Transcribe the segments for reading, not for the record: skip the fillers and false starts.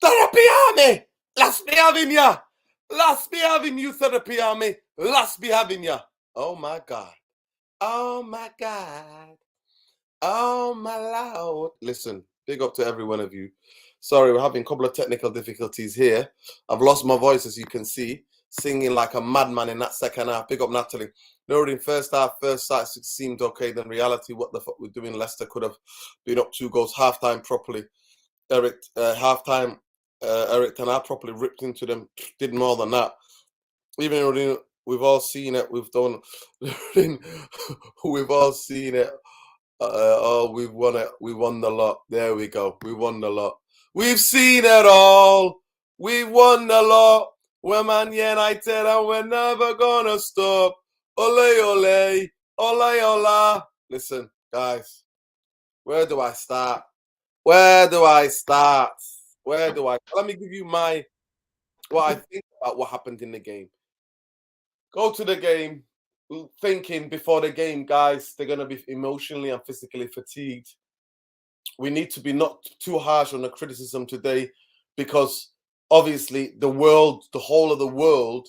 Therapy Army! Let's be having ya! Let's be having you, Therapy Army! Let's be having ya! Oh my God. Oh my God. Oh my Lord. Listen, big up to every one of you. Sorry, we're having a couple of technical difficulties here. I've lost my voice, as you can see, singing like a madman in that second half. Big up Natalie. No, in first half, first sight, it seemed okay. Then reality, what the fuck we're doing? Leicester could have been up 2 goals, half-time properly. Half-time, Eric Ten Hag properly ripped into them, did more than that. Even though we've all seen it, we've done, we've all seen it. We've won it. We won the lot. There we go. We won the lot. We've seen it all. We won the lot. We're Man United and we're never gonna stop. Ole, ole, ole, ola. Listen, guys, where do I start? Where do I start? Let me give you what I think about what happened in the game. Go to the game thinking before the game, guys, they're going to be emotionally and physically fatigued. We need to be not too harsh on the criticism today because obviously the whole of the world,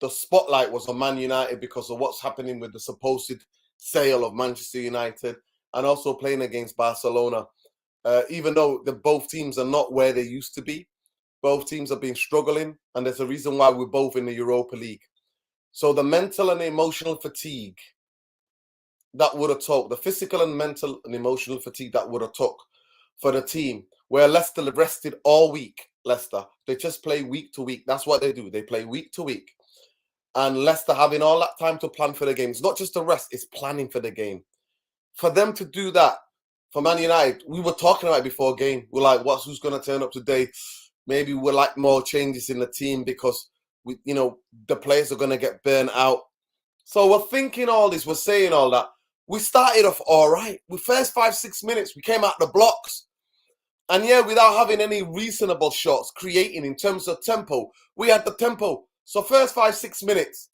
the spotlight was on Man United because of what's happening with the supposed sale of Manchester United and also playing against Barcelona. Even though both teams are not where they used to be, both teams have been struggling, and there's a reason why we're both in the Europa League. So the mental and emotional fatigue that would have took, the physical and mental and emotional fatigue that would have took for the team, where Leicester rested all week, they just play week to week. That's what they do. They play week to week. And Leicester having all that time to plan for the game. It's not just the rest, it's planning for the game. For them to do that, for Man United, we were talking about it before game. We're like, who's going to turn up today? Maybe we'll like more changes in the team because the players are going to get burnt out. So we're thinking all this, we're saying all that. We started off all right. The first 5-6 minutes, we came out the blocks. And yeah, without having any reasonable shots creating in terms of tempo, we had the tempo. So first 5-6 minutes,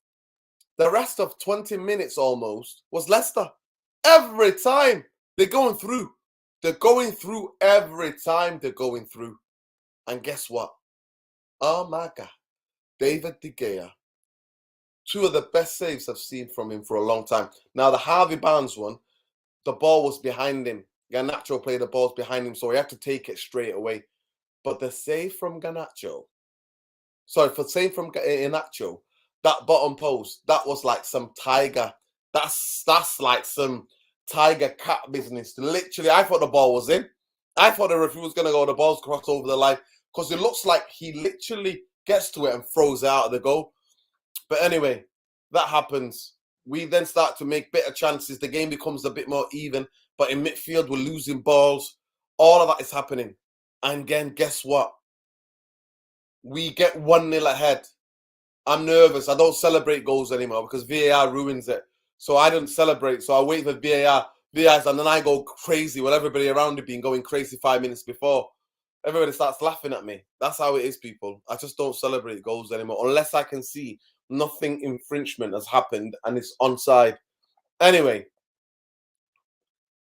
the rest of 20 minutes almost was Leicester. Every time they're going through. They're going through every time they're going through. And guess what? Oh my God. David Degea. 2 of the best saves I've seen from him for a long time. Now, the Harvey Barnes one, the ball was behind him. Garnacho played the balls behind him, so he had to take it straight away. But the save from Garnacho, that bottom post, that was like some tiger. That's like some tiger cat business. Literally, I thought the ball was in. I thought the referee was going to go, the ball's crossed over the line, because it looks like he literally gets to it and throws it out of the goal. But anyway, that happens. We then start to make better chances. The game becomes a bit more even. But in midfield, we're losing balls. All of that is happening. And again, guess what? We get 1-0 ahead. I'm nervous. I don't celebrate goals anymore because VAR ruins it. So I don't celebrate. So I wait for VAR, and then I go crazy with everybody around me being going crazy 5 minutes before. Everybody starts laughing at me. That's how it is, people. I just don't celebrate goals anymore unless I can see nothing infringement has happened and it's onside. Anyway,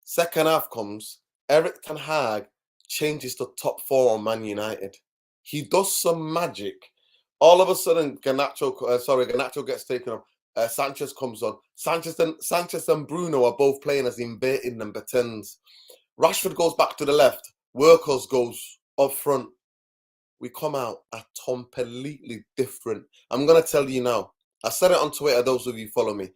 second half comes. Eric Ten Hag changes the top 4 on Man United. He does some magic. All of a sudden, Garnacho gets taken off. Sanchez comes on. Sanchez and Bruno are both playing as inverted number 10s. Rashford goes back to the left. Weghorst goes up front. We come out completely different. I'm going to tell you now. I said it on Twitter, those of you follow me.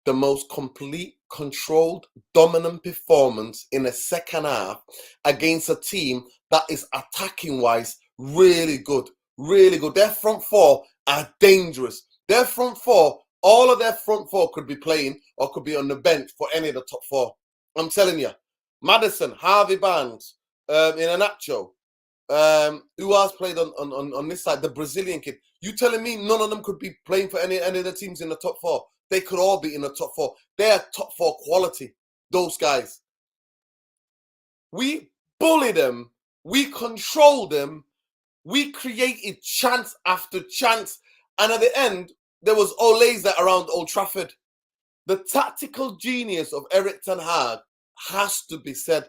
The most complete, controlled, dominant performance in the second half against a team that is attacking-wise really good. Really good. Their front 4 are dangerous. Their front 4, all of their front 4 could be playing or could be on the bench for any of the top 4. I'm telling you. Madison, Harvey Barnes, Garnacho, who else played on this side? The Brazilian kid. You telling me none of them could be playing for any of the teams in the top 4? They could all be in the top 4. They are top 4 quality, those guys. We bullied them. We controlled them. We created chance after chance. And at the end, there was Olaze around Old Trafford. The tactical genius of Eric Ten Hag has to be said.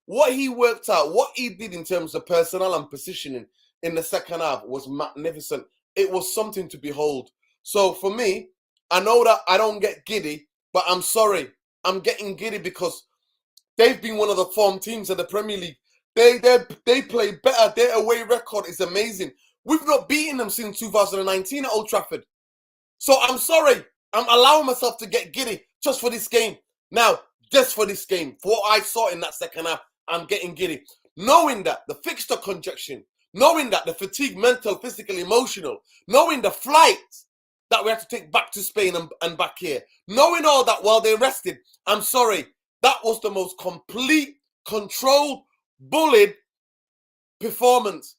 what he worked out, what he did in terms of personnel and positioning in the second half was magnificent. It was something to behold. So for me, I know that I don't get giddy, but I'm sorry. I'm getting giddy because they've been one of the form teams of the Premier League. They play better. Their away record is amazing. We've not beaten them since 2019 at Old Trafford. So I'm sorry. I'm allowing myself to get giddy just for this game. Now, just for this game, for what I saw in that second half, I'm getting giddy. Knowing that the fixture congestion, knowing that the fatigue, mental, physical, emotional, knowing the flights that we have to take back to Spain and back here, knowing all that while they rested, I'm sorry. That was the most complete, controlled, bullied performance.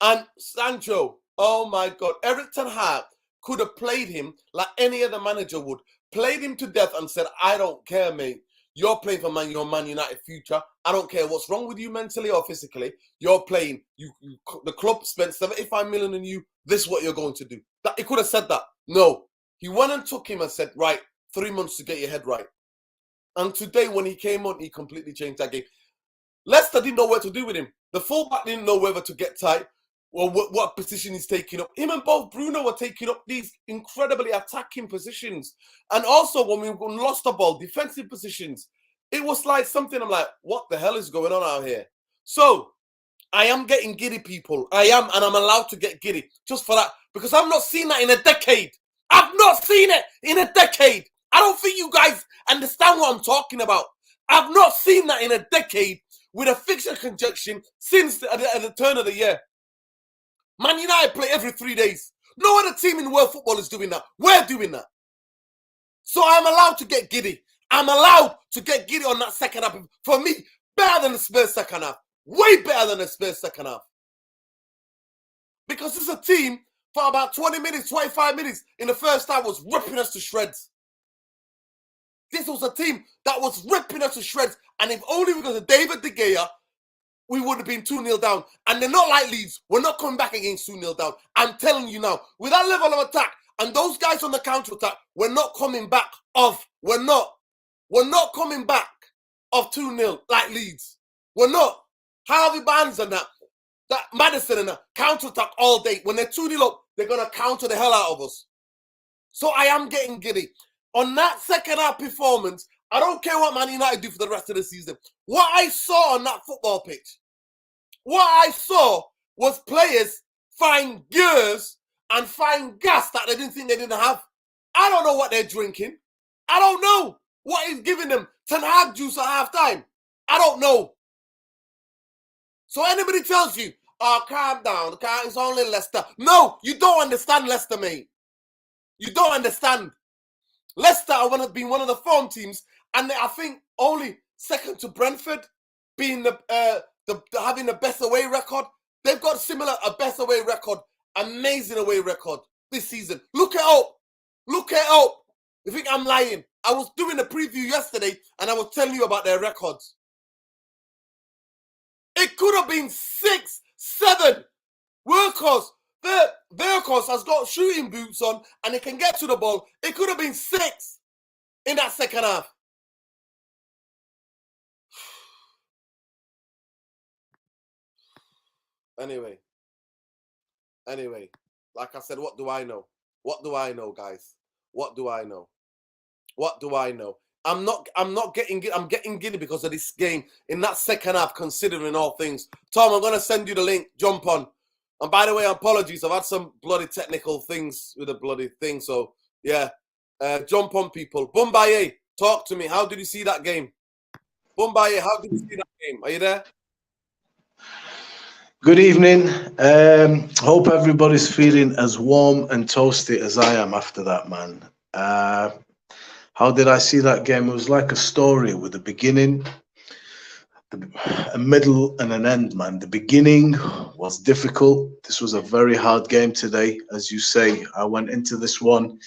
And Sancho, oh my God, Ten Hag could have played him like any other manager would. Played him to death and said, I don't care, mate. You're playing for your Man United future. I don't care what's wrong with you mentally or physically. You're playing. The club spent 75 million on you. This is what you're going to do. He could have said that. No. He went and took him and said, right, 3 months to get your head right. And today, when he came on, he completely changed that game. Leicester didn't know what to do with him. The fullback didn't know whether to get tight or what position he's taking up. Him and both Bruno were taking up these incredibly attacking positions. And also, when we lost the ball, defensive positions, it was like something I'm like, what the hell is going on out here? So, I am getting giddy, people. I am, and I'm allowed to get giddy just for that. Because I've not seen that in a decade. I've not seen it in a decade. I don't think you guys understand what I'm talking about. I've not seen that in a decade with a fixture conjunction since the turn of the year. Man United play every 3 days. No other team in world football is doing that. We're doing that. So I'm allowed to get giddy. I'm allowed to get giddy on that second half. For me, better than the Spurs second half. Way better than the Spurs second half. Because this is a team for about 20 minutes, 25 minutes in the first half was ripping us to shreds. This was a team that was ripping us to shreds. And if only because of David Degea, we would have been 2-0 down. And they're not like Leeds. We're not coming back against 2-0 down. I'm telling you now, with that level of attack and those guys on the counter-attack, we're not coming back off. We're not coming back off 2-0 like Leeds. We're not. Harvey Barnes and that Maddison and that counter-attack all day. When they're 2-0 up, they're going to counter the hell out of us. So I am getting giddy. On that second half performance, I don't care what Man United do for the rest of the season. What I saw on that football pitch, what I saw was players find gears and find gas that they didn't think they didn't have. I don't know what they're drinking. I don't know what is giving them Ten Hag juice at halftime. I don't know. So anybody tells you, oh, calm down, it's only Leicester. No, you don't understand Leicester, mate. You don't understand. Leicester have been one of the form teams, and I think only second to Brentford, being having the best away record. They've got a best away record, amazing away record this season. Look it up. Look it up. You think I'm lying? I was doing a preview yesterday, and I was telling you about their records. It could have been 6, 7. Weghorst has got shooting boots on and he can get to the ball. It could have been 6 in that second half. Anyway, like I said, what do I know? What do I know, guys? What do I know? What do I know? I'm getting giddy because of this game in that second half, considering all things. Tom, I'm going to send you the link. Jump on. And by the way, apologies. I've had some bloody technical things with the bloody thing. So, yeah. Jump on, people. Bumbaye, talk to me. How did you see that game? Bumbaye, how did you see that game? Are you there? Good evening. Hope everybody's feeling as warm and toasty as I am after that, man. How did I see that game? It was like a story with a beginning, a middle, and an end, man. The beginning was difficult. This was a very hard game today. As you say, I went into this one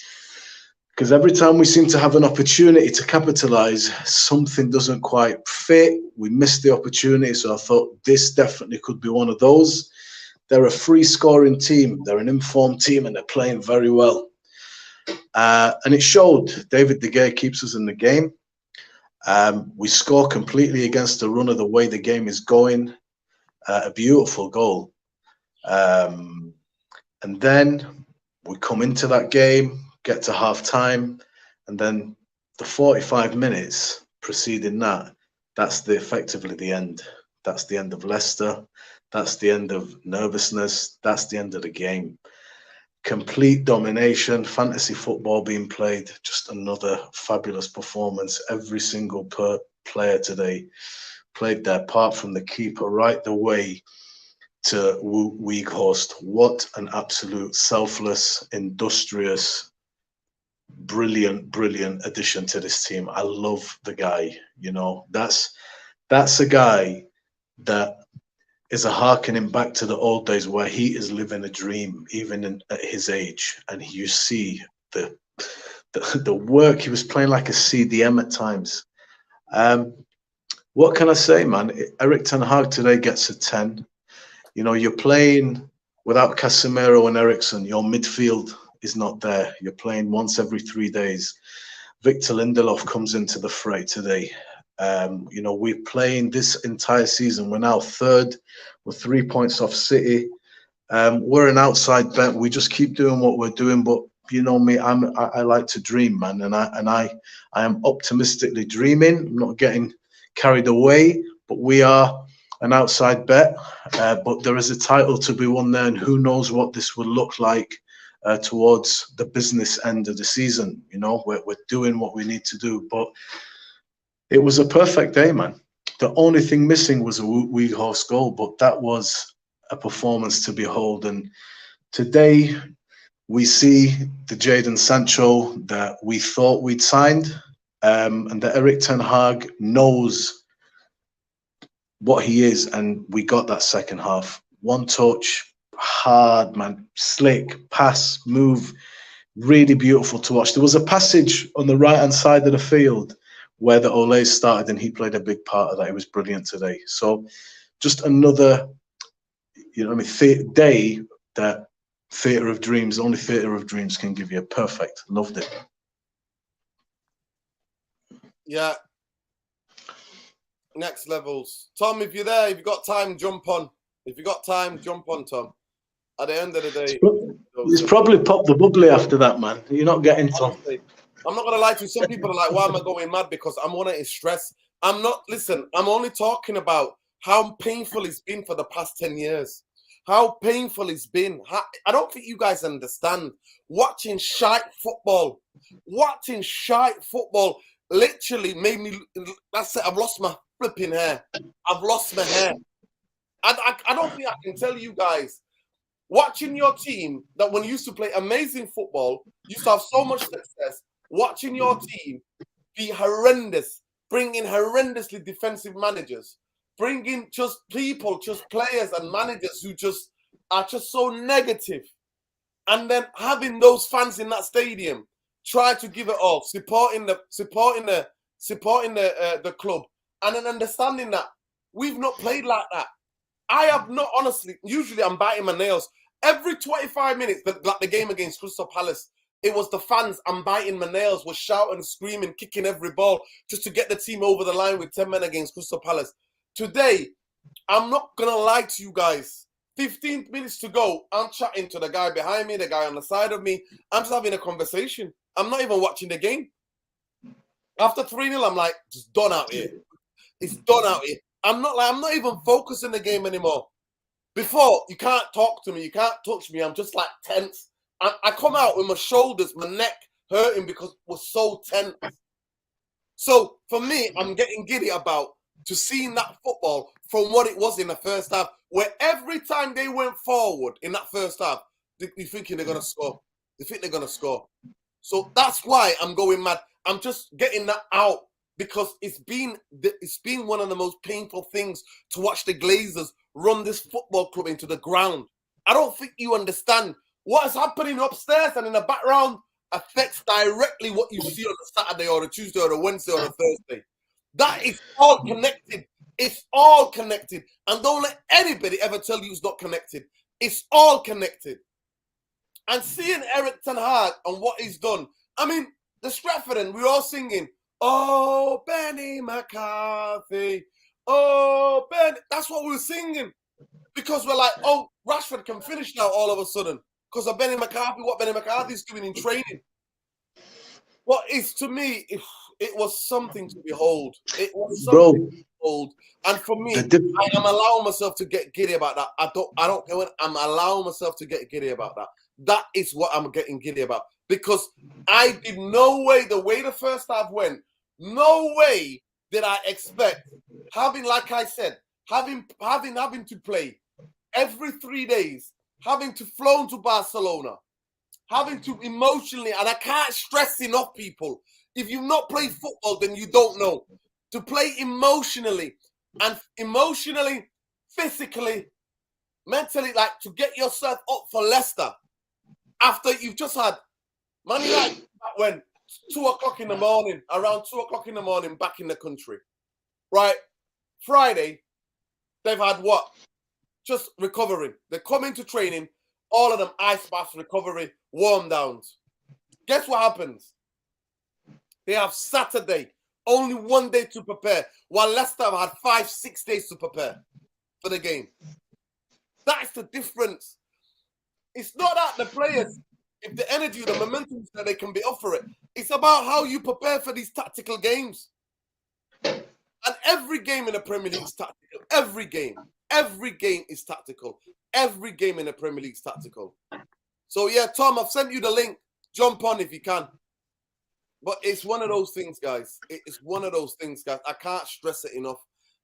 because every time we seem to have an opportunity to capitalize, something doesn't quite fit. We missed the opportunity, so I thought this definitely could be one of those. They're a free-scoring team. They're an informed team, and they're playing very well. And it showed. David Degea keeps us in the game. We score completely against the run of the way the game is going. A beautiful goal. And then we come into that game, get to half time, and then the 45 minutes preceding that, that's effectively the end. That's the end of Leicester. That's the end of nervousness. That's the end of the game. Complete domination, fantasy football being played, just another fabulous performance. Every single player today played their part, from the keeper right the way to Weghorst. What an absolute selfless, industrious, brilliant addition to this team. I love the guy. You know, that's a guy that is a harkening back to the old days where he is living a dream, even at his age. And you see the work. He was playing like a CDM at times. What can I say, man? Erik Ten Hag today gets a 10. You know, you're playing without Casemiro and Eriksen. Your midfield is not there. You're playing once every 3 days. Victor Lindelof comes into the fray today. You know, we're playing this entire season. We're now third. We're 3 points off City. We're an outside bet. We just keep doing what we're doing. But you know me, I like to dream, man, and I am optimistically dreaming. I'm not getting carried away, but we are an outside bet. But there is a title to be won there, and who knows what this will look like towards the business end of the season. You know, we're doing what we need to do, but it was a perfect day, man. The only thing missing was a Weghorst goal, but that was a performance to behold. And today we see the Jadon Sancho that we thought we'd signed, and that Erik Ten Hag knows what he is, and we got that second half. One touch, hard, man, slick, pass, move, really beautiful to watch. There was a passage on the right-hand side of the field where the Ole started, and he played a big part of that. It was brilliant today. So just another, you know, I mean, day that theatre of dreams, only theatre of dreams can give you. Perfect. Loved it. Yeah. Next levels. Tom, if you're there, if you've got time, jump on. If you've got time, jump on, Tom. At the end of the day, he's probably popped the bubbly after that, man. You're not getting Tom. I'm not gonna lie to you. Some people are like, "Why am I going mad?" Because I'm one of stress. I'm not. Listen, I'm only talking about how painful it's been for the past 10 years. How painful it's been. I don't think you guys understand. Watching shite football, literally made me. That's it. I've lost my flipping hair. I've lost my hair. I don't think I can tell you guys. Watching your team that when you used to play amazing football, used to have so much success. Watching your team be horrendous, bringing horrendously defensive managers, bringing just people, just players and managers who just are just so negative, and then having those fans in that stadium try to give it all, supporting the club, and then understanding that we've not played like that. I have not, honestly. Usually, I'm biting my nails every 25 minutes. Like the game against Crystal Palace. It was the fans. I'm biting my nails. Was shouting, screaming, kicking every ball just to get the team over the line with 10 men against Crystal Palace. Today, I'm not going to lie to you guys. 15 minutes to go. I'm chatting to the guy behind me, the guy on the side of me. I'm just having a conversation. I'm not even watching the game. After 3-0, I'm like, just done out here. It's done out here. I'm not even focusing the game anymore. Before, you can't talk to me. You can't touch me. I'm just like tense. I come out with my shoulders, my neck hurting because it was so tense. So for me, I'm getting giddy about to seeing that football from what it was in the first half, where every time they went forward in that first half, you're thinking they're going to score. You think they're going to score. So that's why I'm going mad. I'm just getting that out because it's been one of the most painful things to watch the Glazers run this football club into the ground. I don't think you understand what is happening upstairs and in the background affects directly what you see on the Saturday or the Tuesday or the Wednesday or the Thursday. That is all connected. It's all connected. And don't let anybody ever tell you it's not connected. It's all connected. And seeing Erik Ten Hag and what he's done, I mean, the Stratford end, we're all singing, Oh, Benny McCarthy. Oh, Ben. That's what we were singing. Because we're like, oh, Rashford can finish now all of a sudden. Because of Benny McCarthy, what Benny McCarthy's doing in training. What is, to me, it was something to behold. It was something to behold. And for me, I am allowing myself to get giddy about that. I don't know when I'm allowing myself to get giddy about that. That is what I'm getting giddy about. Because I did no way, the way the first half went, no way did I expect having, like I said, having to play every 3 days, having to flown to Barcelona, having to emotionally, and I can't stress enough, people, if you've not played football, then you don't know. To play emotionally, physically, mentally, like to get yourself up for Leicester after you've just had Man United when 2 o'clock in the morning, around 2 o'clock in the morning back in the country. Right? Friday, they've had what? Just recovering. They come into training, all of them ice baths, recovery, warm downs. Guess what happens? They have Saturday, only 1 day to prepare, while Leicester have had 5-6 days to prepare for the game. That's the difference. It's not that the players, if the energy, the momentum, that they can be up for it. It's about how you prepare for these tactical games. And every game in the Premier League is tactical. Every game. Every game is tactical. Every game in the Premier League is tactical. So, yeah, Tom, I've sent you the link. Jump on if you can. But it's one of those things, guys. It's one of those things, guys. I can't stress it enough.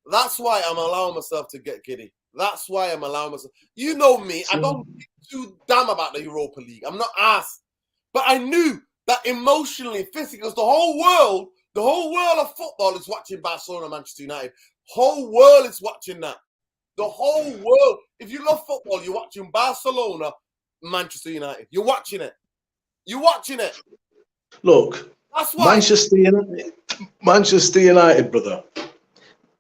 That's why I'm allowing myself to get giddy. That's why I'm allowing myself. You know me. I don't give too damn about the Europa League. I'm not asked. But I knew that emotionally, physically, because the whole world of football is watching Barcelona, Manchester United. Whole world is watching that. The whole world. If you love football, you're watching Barcelona, Manchester United. You're watching it. You're watching it. Look, that's why Manchester United, brother.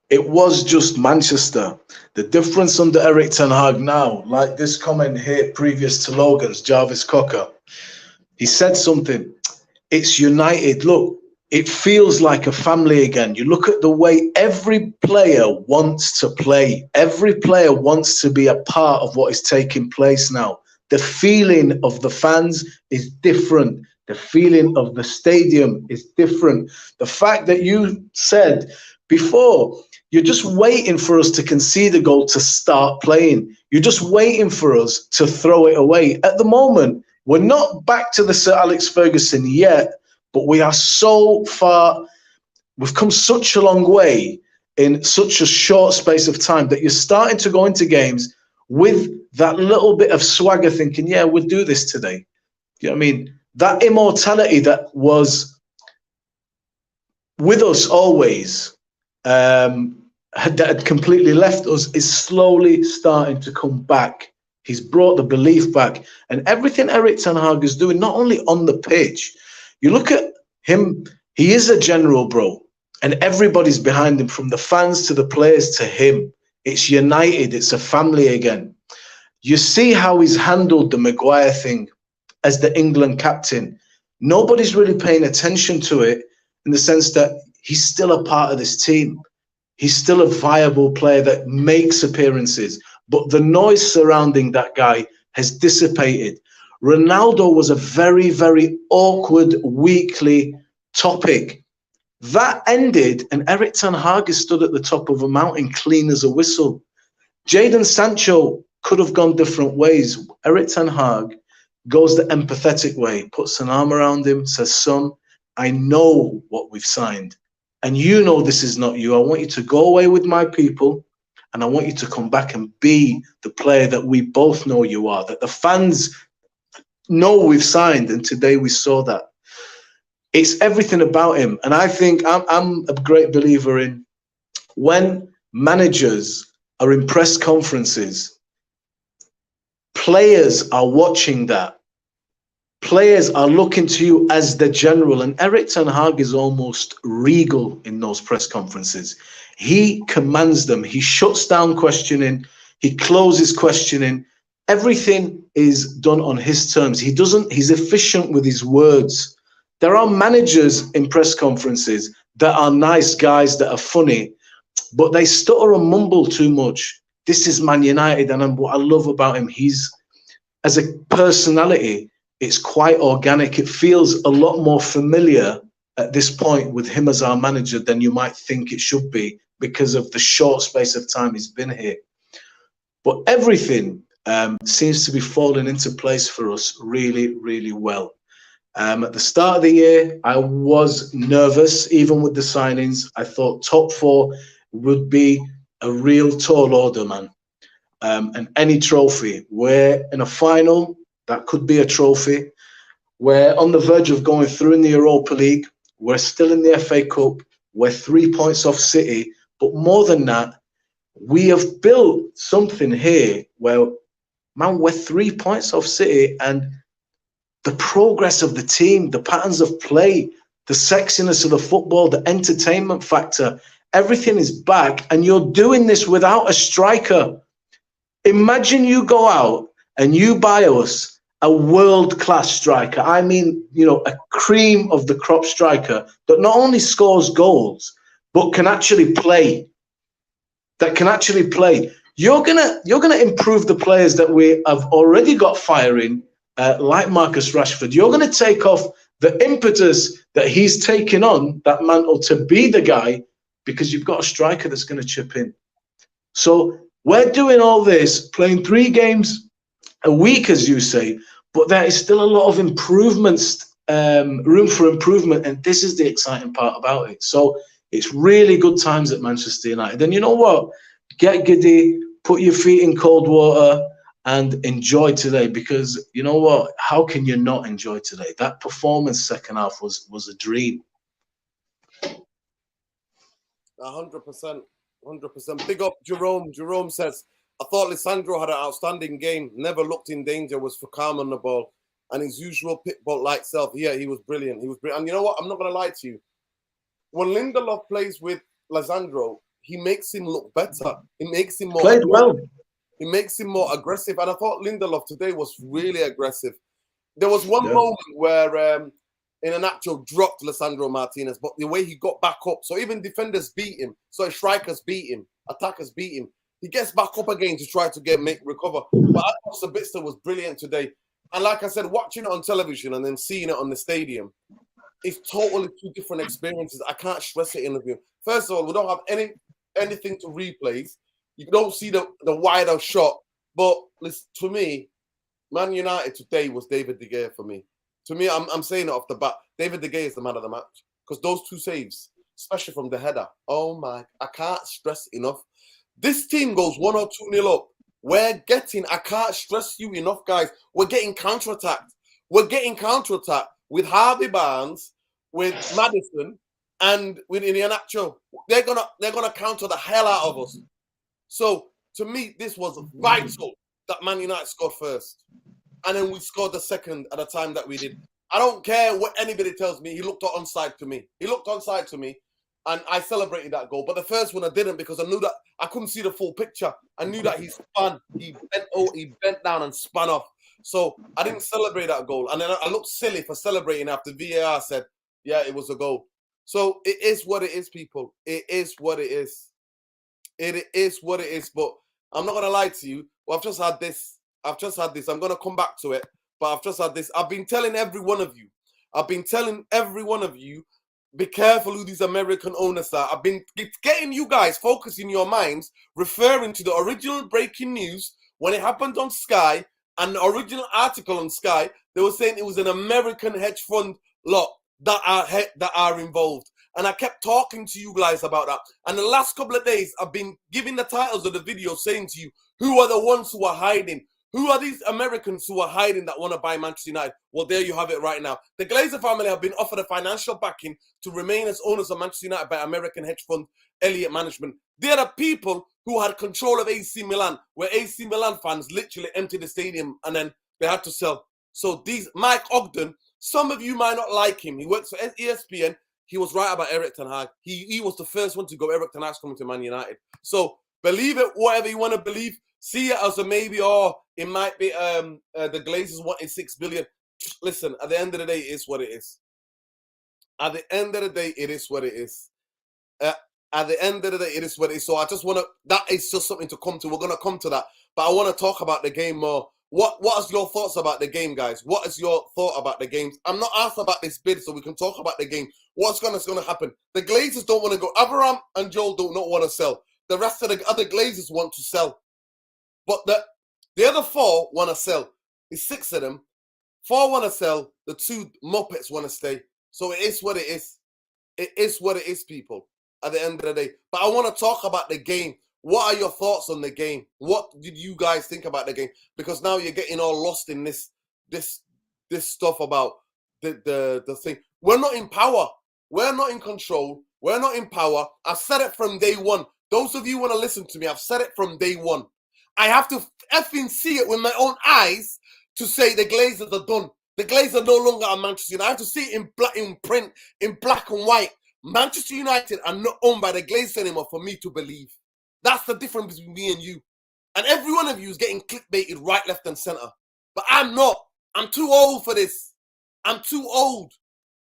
It was just Manchester. The difference under Eric Ten Hag now, like this comment here previous to Logan's, Jarvis Cocker, he said something. It's United. Look, it feels like a family again. You look at the way every player wants to play. Every player wants to be a part of what is taking place now. The feeling of the fans is different. The feeling of the stadium is different. The fact that you said before, you're just waiting for us to concede a goal to start playing. You're just waiting for us to throw it away. At the moment, we're not back to the Sir Alex Ferguson yet, but we are so far. We've come such a long way in such a short space of time that you're starting to go into games with that little bit of swagger, thinking, yeah, we'll do this today. You know what I mean? That immortality that was with us always, that had completely left us, is slowly starting to come back. He's brought the belief back. And everything Eric Ten Hag is doing, not only on the pitch, you look at him, he is a general, bro. And everybody's behind him, from the fans to the players to him. It's united. It's a family again. You see how he's handled the Maguire thing as the England captain. Nobody's really paying attention to it, in the sense that he's still a part of this team. He's still a viable player that makes appearances. But the noise surrounding that guy has dissipated. Ronaldo was a very, very awkward weekly topic. That ended, and Eric Ten Hag is stood at the top of a mountain, clean as a whistle. Jadon Sancho could have gone different ways. Eric Ten Hag goes the empathetic way, puts an arm around him, says, son, I know what we've signed. And you know this is not you. I want you to go away with my people, and I want you to come back and be the player that we both know you are, that the fans know we've signed. And today we saw that. It's everything about him. And I think I'm a great believer in when managers are in press conferences, players are watching that. Players are looking to you as the general. And Eric Ten Hag is almost regal in those press conferences. He commands them. He shuts down questioning. He closes questioning. Everything is done on his terms. He's efficient with his words. There are managers in press conferences that are nice guys, that are funny, but they stutter and mumble too much. This is Man United, and what I love about him, he's, as a personality, it's quite organic. It feels a lot more familiar at this point with him as our manager than you might think it should be because of the short space of time he's been here. But everything seems to be falling into place for us really, really well. At the start of the year, I was nervous, even with the signings. I thought top four would be a real tall order, man. And any trophy. We're in a final, that could be a trophy. We're on the verge of going through in the Europa League. We're still in the FA Cup. We're 3 points off City. But more than that, we have built something here where, man, we're 3 points off City, and the progress of the team, the patterns of play, the sexiness of the football, the entertainment factor, everything is back, and you're doing this without a striker. Imagine you go out and you buy us a world-class striker. I mean, you know, a cream of the crop striker that not only scores goals, but can actually play. That can actually play. You're gonna improve the players that we have already got firing, like Marcus Rashford. You're gonna take off the impetus that he's taken on, that mantle to be the guy, because you've got a striker that's going to chip in. So we're doing all this, playing 3 games a week, as you say, but there is still a lot of improvements, room for improvement, and this is the exciting part about it. So it's really good times at Manchester United. And you know what? Get giddy, put your feet in cold water, and enjoy today, because you know what? How can you not enjoy today? That performance second half was a dream. 100%. 100%. Big up Jerome. Jerome says, I thought Lisandro had an outstanding game. Never looked in danger, was for calm on the ball. And his usual pitbull-like self. Yeah, he was brilliant. He was brilliant. And you know what? I'm not going to lie to you. When Lindelof plays with Lisandro, he makes him look better. He makes him more played well. He makes him more aggressive. And I thought Lindelof today was really aggressive. There was one moment where Garnacho dropped Lisandro Martinez, but the way he got back up, so even defenders beat him, so strikers beat him, attackers beat him. He gets back up again to try to recover. But I thought Sabitzer was brilliant today. And like I said, watching it on television and then seeing it on the stadium, it's totally 2 different experiences. I can't stress it enough. First of all, we don't have anything to replace. You don't see the wider shot. But listen, to me, Man United today was David Degea for me. To me, I'm saying it off the bat. David Degea is the man of the match. Because those 2 saves, especially from the header, oh my, I can't stress enough. This team goes 1 or 2-0 up. I can't stress you enough, guys. We're getting counter-attacked. We're getting counter-attacked with Harvey Barnes, with Maddison, and with Garnacho. They're gonna counter the hell out of us. So to me, this was vital that Man United scored first. And then we scored the second at the time that we did. I don't care what anybody tells me. He looked onside to me. And I celebrated that goal. But the first one I didn't, because I knew that I couldn't see the full picture. I knew that he spun. He bent down and spun off. So I didn't celebrate that goal. And then I looked silly for celebrating after VAR said, yeah, it was a goal. So it is what it is, people. It is what it is. It is what it is. But I'm not going to lie to you. Well, I've just had this. I'm going to come back to it. But I've just had this. I've been telling every one of you, be careful who these American owners are. I've been getting you guys focusing your minds, referring to the original breaking news when it happened on Sky, and the original article on Sky. They were saying it was an American hedge fund lot that are involved. And I kept talking to you guys about that. And the last couple of days, I've been giving the titles of the video, saying to you, who are the ones who are hiding? Who are these Americans who are hiding that want to buy Manchester United? Well, there you have it right now. The Glazer family have been offered a financial backing to remain as owners of Manchester United by American hedge fund Elliott Management. They're the people who had control of AC Milan, where AC Milan fans literally emptied the stadium and then they had to sell. So Mike Ogden, some of you might not like him. He works for ESPN. He was right about Erik Ten Hag. He was the first one to go. Erik Ten Hag's coming to Man United. So believe it, whatever you want to believe. See it as a maybe, or it might be the Glazers wanting $6 billion. Listen, at the end of the day, it is what it is. At the end of the day, it is what it is. At the end of the day, it is what it is. So I just want to, that is just something to come to. We're going to come to that. But I want to talk about the game more. What is your thoughts about the game, guys? What is your thought about the game? I'm not asked about this bid, so we can talk about the game. What's going to happen? The Glazers don't want to go. Abraham and Joel do not want to sell. The rest of the other Glazers want to sell. But the other 4 want to sell. There's 6 of them. 4 want to sell. The 2 Muppets want to stay. So it is what it is. It is what it is, people, at the end of the day. But I want to talk about the game. What are your thoughts on the game? What did you guys think about the game? Because now you're getting all lost in this stuff about the thing. We're not in power. We're not in control. We're not in power. I've said it from day one. Those of you who want to listen to me, I've said it from day one. I have to effing see it with my own eyes to say the Glazers are done. The Glazers are no longer at Manchester United. I have to see it in print, in black and white. Manchester United are not owned by the Glazers anymore for me to believe. That's the difference between me and you. And every one of you is getting clickbaited right, left, and center. But I'm not. I'm too old for this. I'm too old.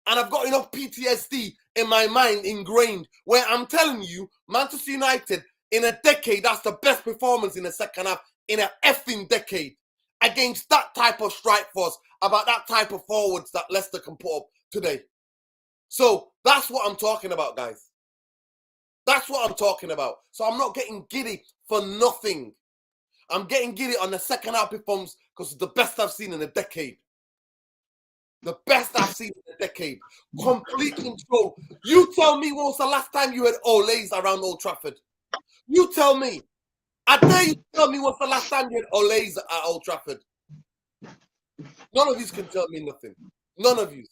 And I've got enough PTSD in my mind ingrained where I'm telling you, Manchester United, in a decade, that's the best performance in the second half in an effing decade. Against that type of strike force, about that type of forwards that Leicester can put up today. So that's what I'm talking about, guys. That's what I'm talking about. So I'm not getting giddy for nothing. I'm getting giddy on the second half performance because it's the best I've seen in a decade. The best I've seen in a decade. Complete control. You tell me when was the last time you had Olays around Old Trafford? You tell me. I dare you tell me what's the last time you had Olays at Old Trafford. None of you can tell me nothing. None of you.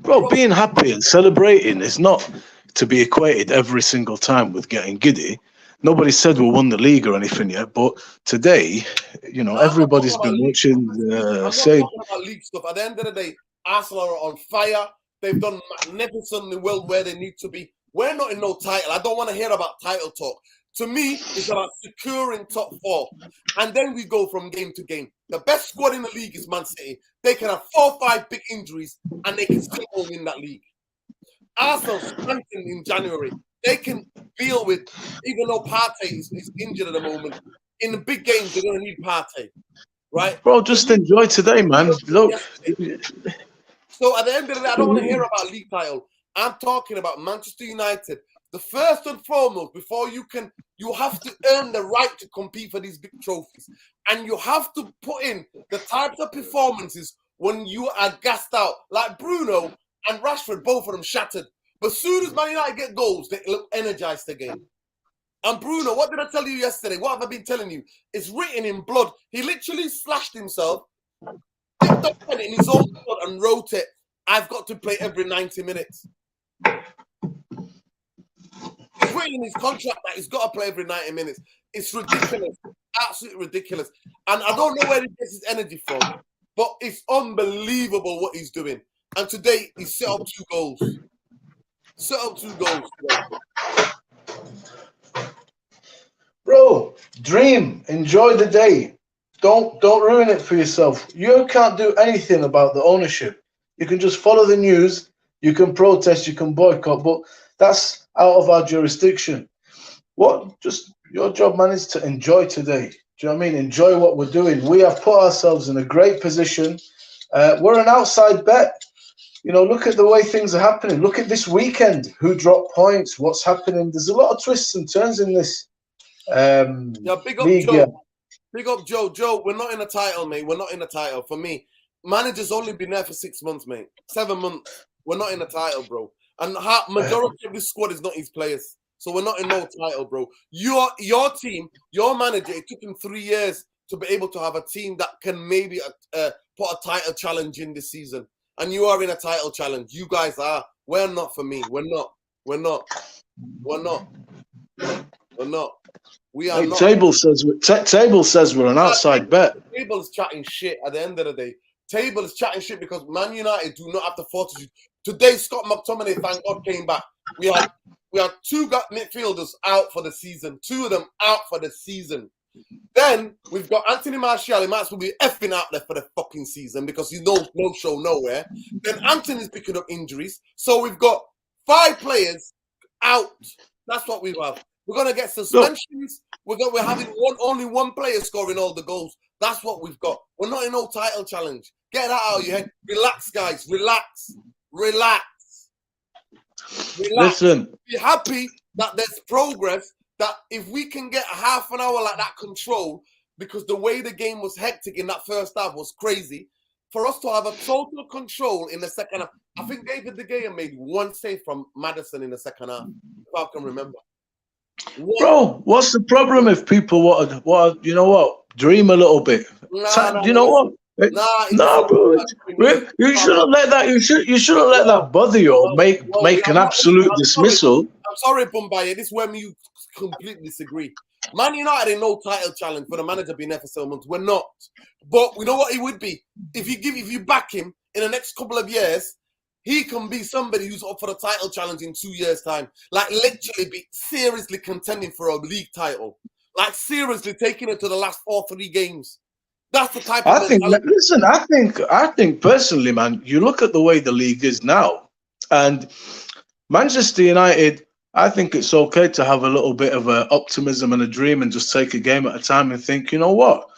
Bro, being happy and celebrating is not to be equated every single time with getting giddy. Nobody said we won the league or anything yet, but today, you know, everybody's been watching. I'm not talking about league stuff. At the end of the day, Arsenal are on fire. They've done magnificently well where they need to be. We're not in no title. I don't want to hear about title talk. To me, it's about securing top 4. And then we go from game to game. The best squad in the league is Man City. They can have 4 or 5 big injuries and they can still win that league. Arsenal strengthened in January. They can deal with, even though Partey is injured at the moment, in the big games, they're going to need Partey. Right? Bro, just enjoy today, man. Look. So at the end of the day, I don't want to hear about league title. I'm talking about Manchester United. The first and foremost, before you have to earn the right to compete for these big trophies. And you have to put in the types of performances when you are gassed out. Like Bruno and Rashford, both of them shattered. But as soon as Man United get goals, they look energized again. And Bruno, what did I tell you yesterday? What have I been telling you? It's written in blood. He literally slashed himself, dipped up in his own blood and wrote it. I've got to play every 90 minutes. It's written in his contract that he's got to play every 90 minutes. It's ridiculous. Absolutely ridiculous. And I don't know where he gets his energy from, but it's unbelievable what he's doing. And today, he set up 2 goals. Set up 2 goals today. Bro, dream. Enjoy the day. Don't ruin it for yourself. You can't do anything about the ownership. You can just follow the news. You can protest. You can boycott. But that's out of our jurisdiction. Just your job, man, is to enjoy today. Do you know what I mean? Enjoy what we're doing. We have put ourselves in a great position. We're an outside bet. You know, look at the way things are happening. Look at this weekend. Who dropped points? What's happening? There's a lot of twists and turns in this big up league. Joe. Yeah. Big up Joe. Joe, we're not in a title, mate. We're not in a title. For me, manager's only been there for 6 months, mate. 7 months. We're not in a title, bro. And majority of this squad is not his players. So we're not in no title, bro. Your team, your manager, it took him 3 years to be able to have a team that can maybe put a title challenge in this season. And you are in a title challenge. You guys are. We're not for me. We're not. We are not. Table says we're an outside bet. Table is chatting shit at the end of the day. Table is chatting shit because Man United do not have the fortitude. Today, Scott McTominay, thank God, came back. We had 2 midfielders out for the season. 2 of them out for the season. Then we've got Anthony Martial. He might as well be effing out there for the fucking season because he's no show nowhere. Then Anthony's picking up injuries. So we've got 5 players out. That's what we have. We're gonna get suspensions. We're having only one player scoring all the goals. That's what we've got. We're not in no title challenge. Get that out of your head. Relax, guys. Relax. Listen. Be happy that there's progress. That if we can get a half an hour like that control, because the way the game was hectic in that first half was crazy, for us to have a total control in the second half. I think David Degea made 1 save from Maddison in the second half, if I can remember. Bro, what's the problem if people want you know what, dream a little bit? You know what? Nah, bro. You shouldn't let that. You shouldn't let that bother you or make an absolute dismissal. I'm sorry, Bombay. This is where you completely disagree. Man United in no title challenge for the manager being there for 7 months. We're not. But we know what he would be if you back him in the next couple of years. He can be somebody who's up for the title challenge in 2 years' time. Like literally be seriously contending for a league title. Like seriously taking it to the last 3 games. That's the type of I think personally, man, you look at the way the league is now, and Manchester United, I think it's okay to have a little bit of optimism and a dream and just take a game at a time and think, you know what?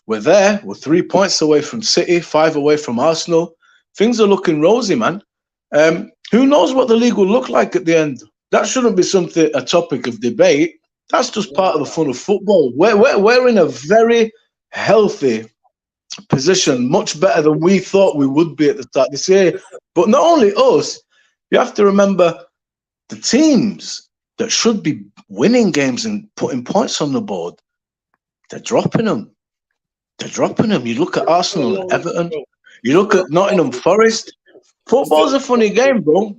We're there. We're 3 points away from City, 5 away from Arsenal. Things are looking rosy, man. Who knows what the league will look like at the end? That shouldn't be a topic of debate. That's just part of the fun of football. We're in a very healthy position, much better than we thought we would be at the start of this year. But not only us, you have to remember the teams that should be winning games and putting points on the board, they're dropping them. You look at Arsenal and Everton. You look at Nottingham Forest. Football's a funny game, bro.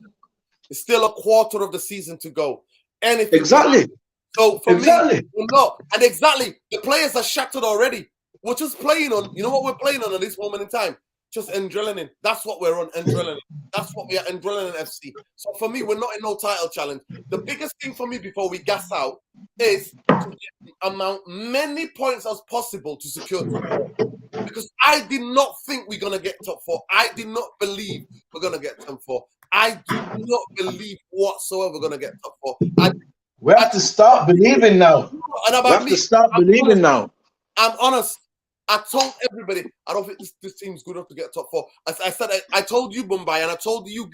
It's still a quarter of the season to go. Anything exactly. So for me, we're not. And exactly, the players are shattered already. We're just playing on, you know what we're playing on at this moment in time? Just adrenaline. That's what we're on, adrenaline. That's what we are, adrenaline FC. So for me, we're not in no title challenge. The biggest thing for me before we gas out is to get many points as possible to secure top 4. Because I did not think we're going to get top 4. I did not believe we're going to get top 4. I do not believe whatsoever we're going to get top 4. We have to start believing now. I'm honest. I told everybody, I don't think this team's good enough to get top 4. I said, I told you, Mumbai, and I told you,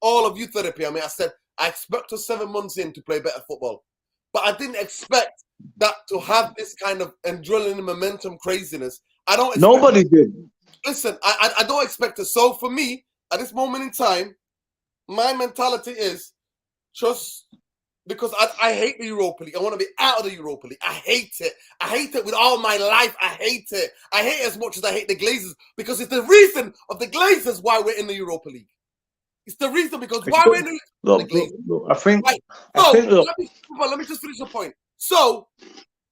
all of you therapy. I said, I expect us 7 months in to play better football. But I didn't expect that to have this kind of adrenaline, momentum, craziness. Nobody did. Listen, I don't expect it. So for me, at this moment in time, my mentality is just because I hate the Europa League. I want to be out of the Europa League. I hate it. I hate it with all my life. I hate it. I hate it as much as I hate the Glazers because it's the reason of the Glazers why we're in the Europa League. It's the reason because why we're in the Glazers. Look, I think. Let me just finish the point. So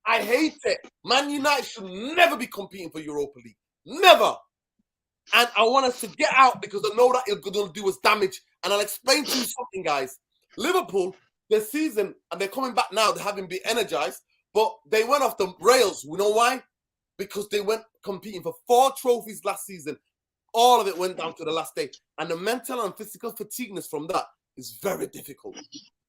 I hate it. Man United should never be competing for Europa League. Never. And I want us to get out because I know that it's going to do us damage. And I'll explain to you something, guys. Liverpool, their season, and they're coming back now, they haven't been energized, but they went off the rails. You know why? Because they went competing for 4 trophies last season. All of it went down to the last day. And the mental and physical fatigueness from that is very difficult.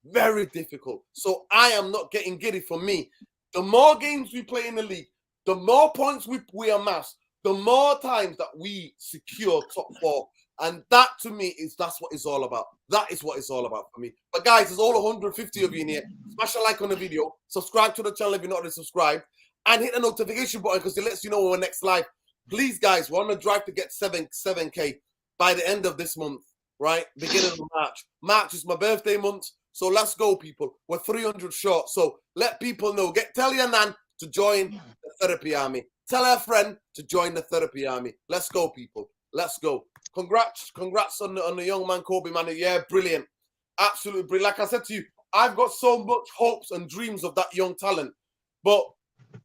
Very difficult. So I am not getting giddy for me. The more games we play in the league, the more points we amass, the more times that we secure top 4. And that, to me, that's what it's all about. That is what it's all about for me. But, guys, there's all 150 of you in here. Smash a like on the video. Subscribe to the channel if you're not already subscribed. And hit the notification button because it lets you know when we're next live. Please, guys, we're on the drive to get 7K by the end of this month, right? Beginning of March. March is my birthday month. So let's go, people. We're 300 short. So let people know. Tell your nan to join the therapy army. Tell her friend to join the therapy army. Let's go, people. Let's go. Congrats on the young man, Kobe, man. Yeah, brilliant. Absolutely brilliant. Like I said to you, I've got so much hopes and dreams of that young talent. But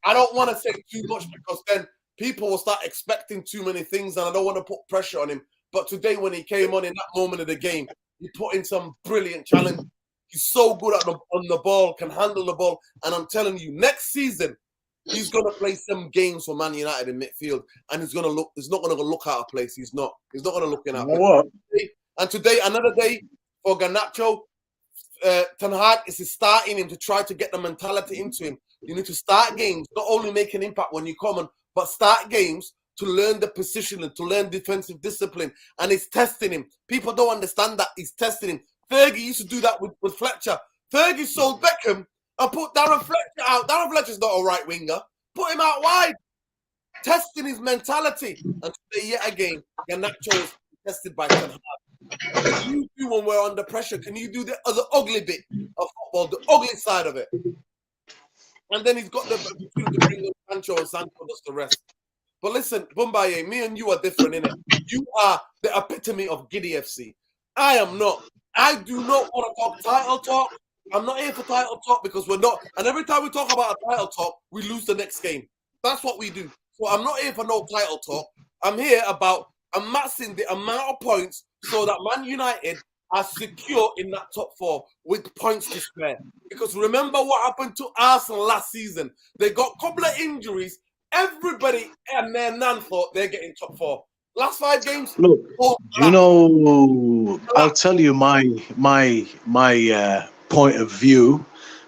I don't want to say too much because then people will start expecting too many things and I don't want to put pressure on him. But today when he came on in that moment of the game, he put in some brilliant challenge. He's so good on the ball, can handle the ball. And I'm telling you, next season, He's gonna play some games for Man United in midfield, and he's not gonna look out of place. He's not gonna look in out of place. And today, another day for Garnacho. Ten Hag is starting him to try to get the mentality into him. You need to start games, not only make an impact when you come on, but start games to learn the position and to learn defensive discipline. And he's testing him. People don't understand that he's testing him. Fergie used to do that with Fletcher. Fergie sold Beckham and put Darren Fletcher out. Darren Fletcher's not a right winger. Put him out wide. Testing his mentality. And today, yet again, Garnacho is tested by Ten Hag. Can you do when we're under pressure? Can you do the other ugly bit of football, the ugly side of it? And then he's got the opportunity to bring in Sancho, and Sancho does the rest. But listen, Bumbaye, me and you are different, innit? You are the epitome of Giddy FC. I am not. I do not want to talk title talk. I'm not here for title talk because we're not. And every time we talk about a title talk, we lose the next game. That's what we do. So I'm not here for no title talk. I'm here about amassing the amount of points so that Man United are secure in that top 4 with points to spare. Because remember what happened to Arsenal last season. They got a couple of injuries. Everybody and their nan thought they're getting top 4. Last 5 games. Look, you know, I'll tell you my point of view,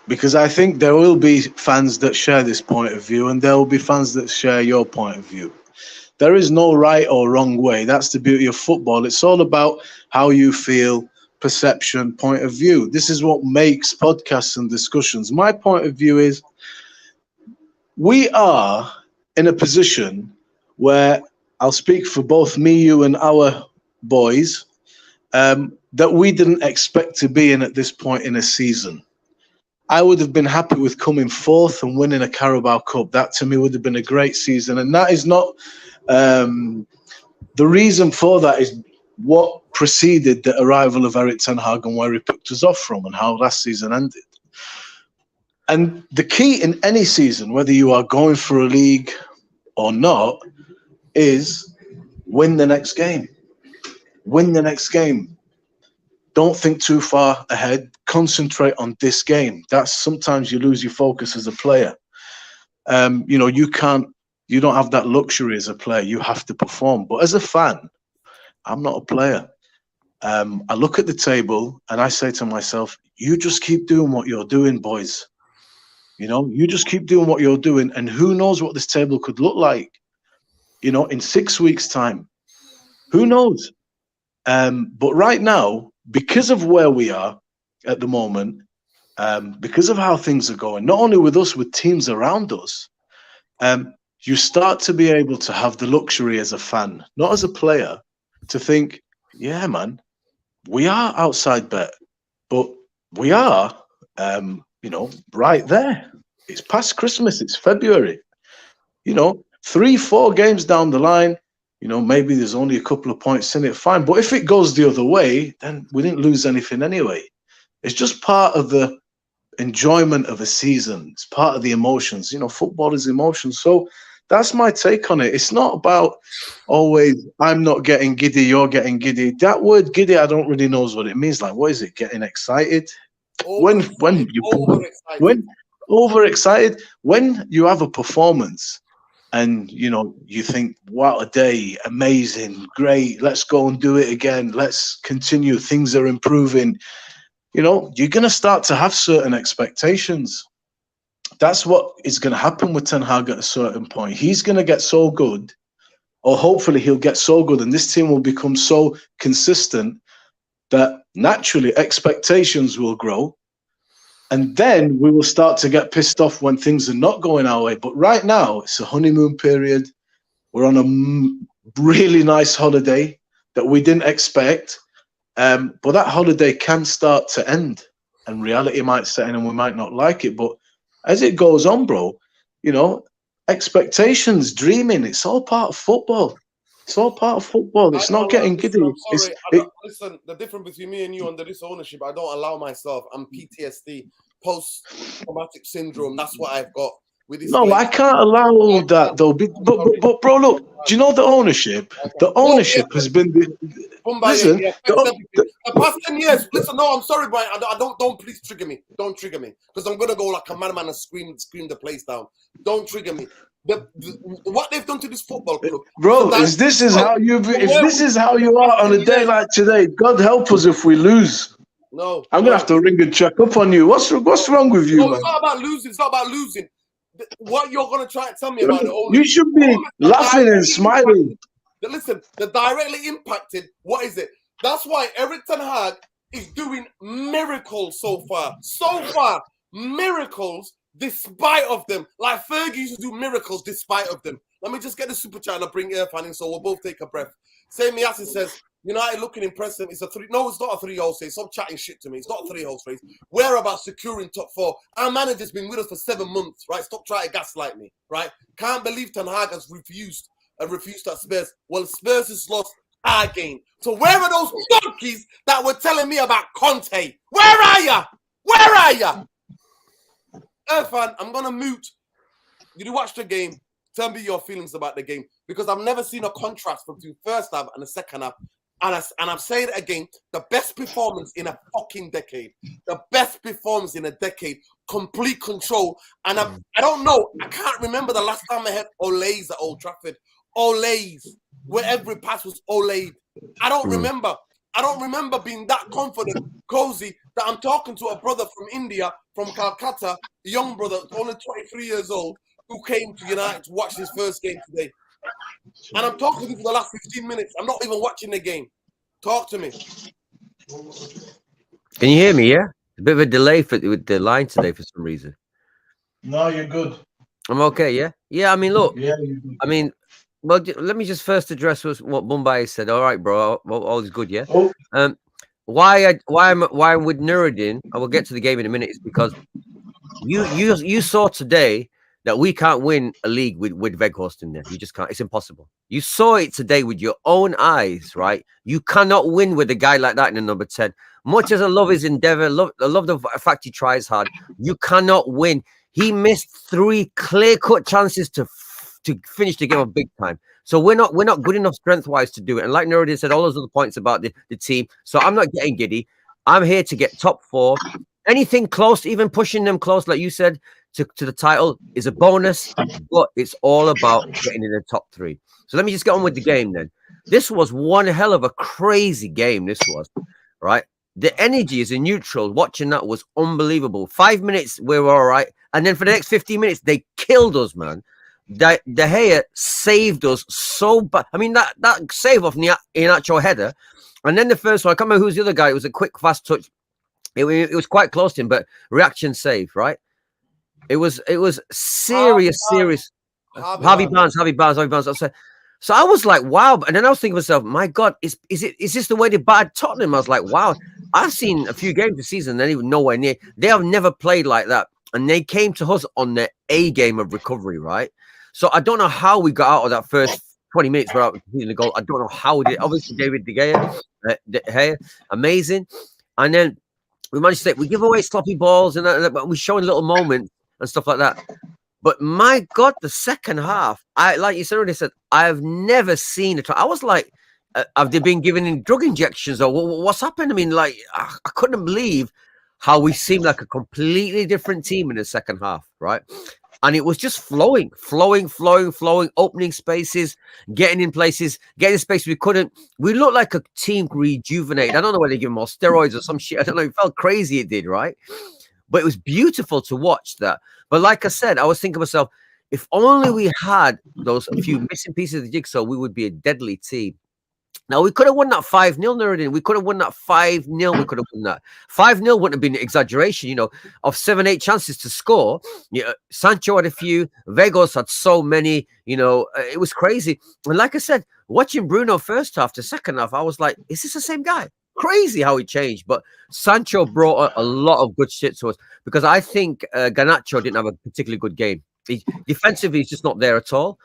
because I think there will be fans that share this point of view, and there will be fans that share your point of view. There is no right or wrong way. That's the beauty of football. It's all about how you feel, perception, point of view. This is what makes podcasts and discussions. My point of view is we are in a position where I'll speak for both me, you, and our boys, that we didn't expect to be in at this point in a season. I would have been happy with coming 4th and winning a Carabao Cup. That to me would have been a great season. And that is not... the reason for that is what preceded the arrival of Erik Ten Hag and where he picked us off from and how last season ended. And the key in any season, whether you are going for a league or not, is win the next game. Win the next game. Don't think too far ahead. Concentrate on this game. That's sometimes you lose your focus as a player. You don't have that luxury as a player. You have to perform. But as a fan, I'm not a player. I look at the table and I say to myself, you just keep doing what you're doing, boys. You just keep doing what you're doing. And who knows what this table could look like, in 6 weeks' time. Who knows? But right now, because of where we are at the moment, because of how things are going, not only with us, with teams around us, you start to be able to have the luxury as a fan, not as a player, to think, yeah, man, we are outside bet, but we are, right there. It's past Christmas. It's February. 3-4 games down the line, maybe there's only a couple of points in it, fine. But if it goes the other way, then we didn't lose anything anyway. It's just part of the enjoyment of a season. It's part of the emotions. Football is emotion. So that's my take on it. It's not about always, I'm not getting giddy, you're getting giddy. That word giddy, I don't really know what it means. Like, what is it? Getting excited? Overexcited. When you have a performance and, you think, wow, a day, amazing, great, let's go and do it again. Let's continue. Things are improving. You're going to start to have certain expectations. That's what is going to happen with Ten Hag at a certain point. He's going to get so good, or hopefully he'll get so good, and this team will become so consistent that naturally expectations will grow. And then we will start to get pissed off when things are not going our way. But right now, it's a honeymoon period. We're on a really nice holiday that we didn't expect. But that holiday can start to end and reality might set in and we might not like it. But as it goes on, bro, expectations, dreaming, it's all part of football. It's all part of football. It's not getting giddy. Listen, the difference between me and you under this ownership, I don't allow myself. I'm PTSD, post-traumatic syndrome. That's what I've got. With this I can't allow that, though. But bro, look, do you know the ownership? The ownership has been... listen, yeah, the past 10 years. Listen, no, I'm sorry, Brian. Don't please trigger me. Don't trigger me, because I'm gonna go like a madman and scream the place down. Don't trigger me. What they've done to this football club, bro, if this is how you are on a day like today, God help us if we lose. No, I'm gonna have to ring and check up on you. What's wrong with you, man? It's not about losing. It's not about losing. What you're gonna try and tell me about you should be laughing and smiling. Listen, the directly impacted. What is it? That's why Eric Ten Hag is doing miracles so far. So far, miracles despite of them. Like Fergie used to do miracles despite of them. Let me just get the super chat and I'll bring Irfan in so we'll both take a breath. Same Yasin says, United looking impressive. It's a 3. No, it's not a 3-hole race. Stop chatting shit to me. It's not a 3-hole race. We're about securing top 4. Our manager's been with us for 7 months, right? Stop trying to gaslight me, right? Can't believe Ten Hag has refused at Spurs. Well, Spurs has lost our game. So where are those donkeys that were telling me about Conte? Where are ya? Where are ya? Irfan, I'm gonna mute. Did you watch the game? Tell me your feelings about the game, because I've never seen a contrast between first half and the second half. And I'm saying it again, the best performance in a fucking decade. The best performance in a decade. Complete control. And I don't know, I can't remember the last time I had Olays at Old Trafford. Olays, where every pass was Olayed. I don't remember. I don't remember being that confident, cozy, that I'm talking to a brother from India, from Calcutta, a young brother, only 23 years old, who came to United to watch his first game today. And I'm talking to him for the last 15 minutes. I'm not even watching the game. Talk to me. Can you hear me, yeah? A bit of a delay with the line today for some reason. No, you're good. I'm okay, yeah? Yeah, I mean, look. Yeah, I mean, well, let me just first address what Mumbai said. All right, bro. All is good, yeah? Oh. Why I'm with Nuruddin, I will get to the game in a minute, is because you saw today that we can't win a league with Weghorst in there. You just can't. It's impossible. You saw it today with your own eyes, right? You cannot win with a guy like that in the number 10. Much as I love his endeavor, I love the fact he tries hard. You cannot win. He missed 3 clear-cut chances to finish the game on big time. So we're not good enough strength-wise to do it. And like Nuruddin said, all those other points about the team. So I'm not getting giddy. I'm here to get top 4. Anything close, even pushing them close, like you said, to the title is a bonus, but it's all about getting in the top 3. So let me just get on with the game then. This was one hell of a crazy game. This was, right? The energy as a neutral watching that was unbelievable. 5 minutes, we were all right. And then for the next 15 minutes, they killed us, man. Degea saved us so bad. I mean, that save off Garnacho header. And then the first one, I can't remember who's the other guy. It was a quick, fast touch. It was quite close to him, but reaction save, right? It was serious. Harvey Barnes. So I was like, wow. And then I was thinking to myself, my God, is this the way they battered Tottenham? I was like, wow. I've seen a few games this season, they're even nowhere near. They have never played like that. And they came to us on the A game of recovery, right? So I don't know how we got out of that first 20 minutes without completing the goal. I don't know how we did. Obviously, David Degea, amazing. And then we managed to we give away sloppy balls and we're showing little moments and stuff like that. But my God, the second half, like you already said, I've never seen it. I was like, have they been given drug injections or what's happened? I mean, like, I couldn't believe how we seemed like a completely different team in the second half, right? And it was just flowing, opening spaces, getting in places, getting space we couldn't. We looked like a team rejuvenated. I don't know whether they give them all steroids or some shit. I don't know. It felt crazy. It did, right? But it was beautiful to watch that. But like I said, I was thinking to myself, if only we had those few missing pieces of the jigsaw, we would be a deadly team. Now, we could have won that 5-0, Nuruddin. We could have won that 5-0. We could have won that. 5-0 wouldn't have been an exaggeration, of 7-8 chances to score. Sancho had a few. Weghorst had so many. It was crazy. And like I said, watching Bruno first half to second half, I was like, is this the same guy? Crazy how he changed. But Sancho brought a lot of good shit to us because I think Garnacho didn't have a particularly good game. Defensively, he's just not there at all.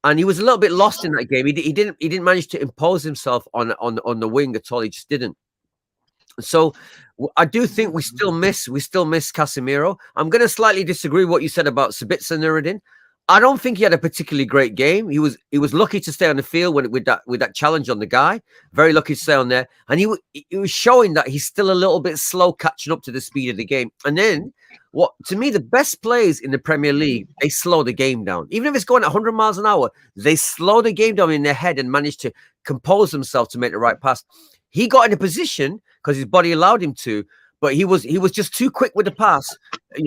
And he was a little bit lost in that game. He didn't manage to impose himself on the wing at all. He just didn't. So I do think we still miss Casemiro. I'm going to slightly disagree with what you said about Sabitzer, Nuruddin. I don't think he had a particularly great game. He was lucky to stay on the field with that challenge on the guy. Very lucky to stay on there, and he was showing that he's still a little bit slow catching up to the speed of the game. And then, what to me, the best players in the Premier League, they slow the game down. Even if it's going at 100 miles an hour, they slow the game down in their head and manage to compose themselves to make the right pass. He got in a position because his body allowed him to, but he was just too quick with the pass,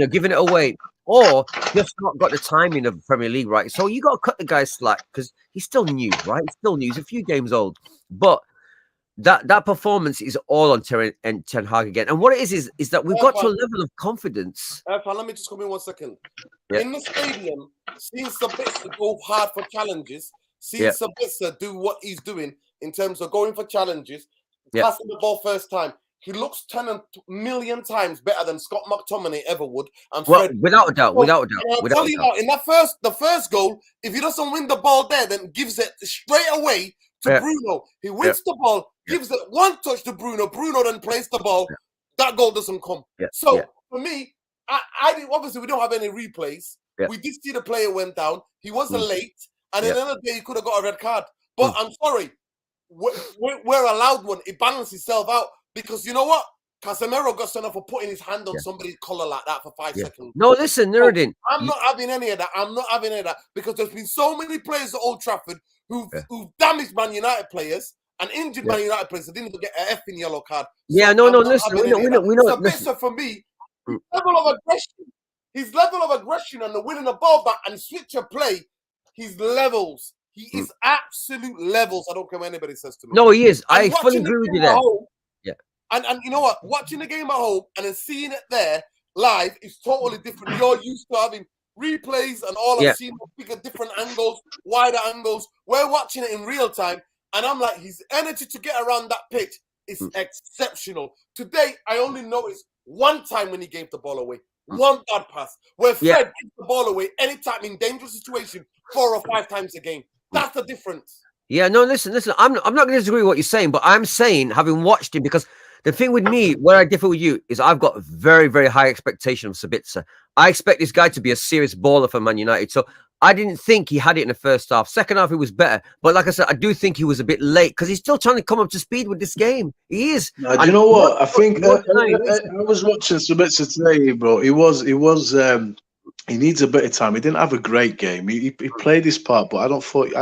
giving it away. Or just not got the timing of the Premier League right. So you got to cut the guy slack because he's still new, right? He's still new. He's a few games old. But that performance is all on Ten Hag again. And what it is that we've got to a level of confidence. Let me just come in 1 second. Yeah. In the stadium, seeing Sabitzer go hard for challenges, seeing Sabitzer do what he's doing in terms of going for challenges, passing the ball first time. He looks 10 million times better than Scott McTominay ever would. And Fred, without a doubt, without a doubt. I'll tell you now, in the first goal, if he doesn't win the ball there, then gives it straight away to Bruno. He wins the ball, gives it one touch to Bruno. Bruno then plays the ball. That goal doesn't come. So for me, I obviously we don't have any replays. We did see the player went down. He wasn't late, and at the end of the day, he could have got a red card. But I'm sorry, we're allowed one. It balances itself out. Because you know what? Casemiro got sent off for putting his hand on somebody's collar like that for 5 seconds. No, listen, Nuruddin. I'm not having any of that. I'm not having any of that. Because there's been so many players at Old Trafford who've damaged Man United players and injured Man United players that didn't even get an effing yellow card. So listen, we know. So for me, his level of aggression and the winning the ball back and switch of play, his levels. He is absolute levels. I don't care what anybody says to me. No, he is. I fully agree with you there. And you know what? Watching the game at home and then seeing it there live is totally different. You're used to having replays and all. I've seen bigger, different angles, wider angles. We're watching it in real time, and I'm like, his energy to get around that pitch is exceptional. Today, I only noticed one time when he gave the ball away, one bad pass, where Fred gives the ball away anytime in dangerous situation 4 or 5 times a game. That's the difference. Yeah, no, listen. I'm not going to disagree with what you're saying, but I'm saying, having watched him, because the thing with me, where I differ with you, is I've got very, very high expectation of Sabitzer. I expect this guy to be a serious baller for Man United. So I didn't think he had it in the first half. Second half, he was better. But like I said, I do think he was a bit late because he's still trying to come up to speed with this game. He is. Do you know what? I think I was watching Sabitzer today, bro. He needs a bit of time. He didn't have a great game. He played his part, but I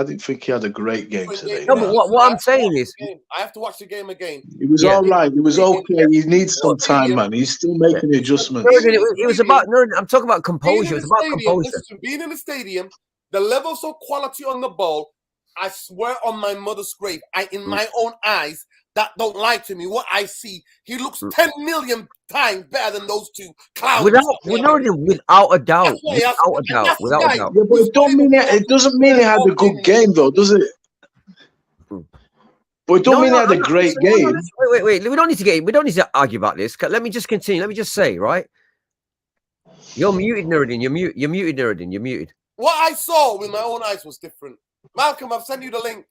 didn't think he had a great game today. No, but what I'm saying is, I have to watch the game again. He was all right. He was okay. He needs some time, man. He's still making adjustments. It was about. I'm talking about composure. It's about composure. Listen, being in the stadium, the levels of quality on the ball, I swear on my mother's grave, in my own eyes, that don't lie to me. What I see, he looks 10 million times better than those two clowns. Without a doubt. Yeah, but it doesn't mean he had a good game, though, does it? But it don't mean he had a great game. Wait. We don't need to argue about this. Let me just continue. Let me just say, right? You're muted, Nuruddin. You're muted, Nuruddin. You're muted. What I saw with my own eyes was different. Malcolm, I've sent you the link.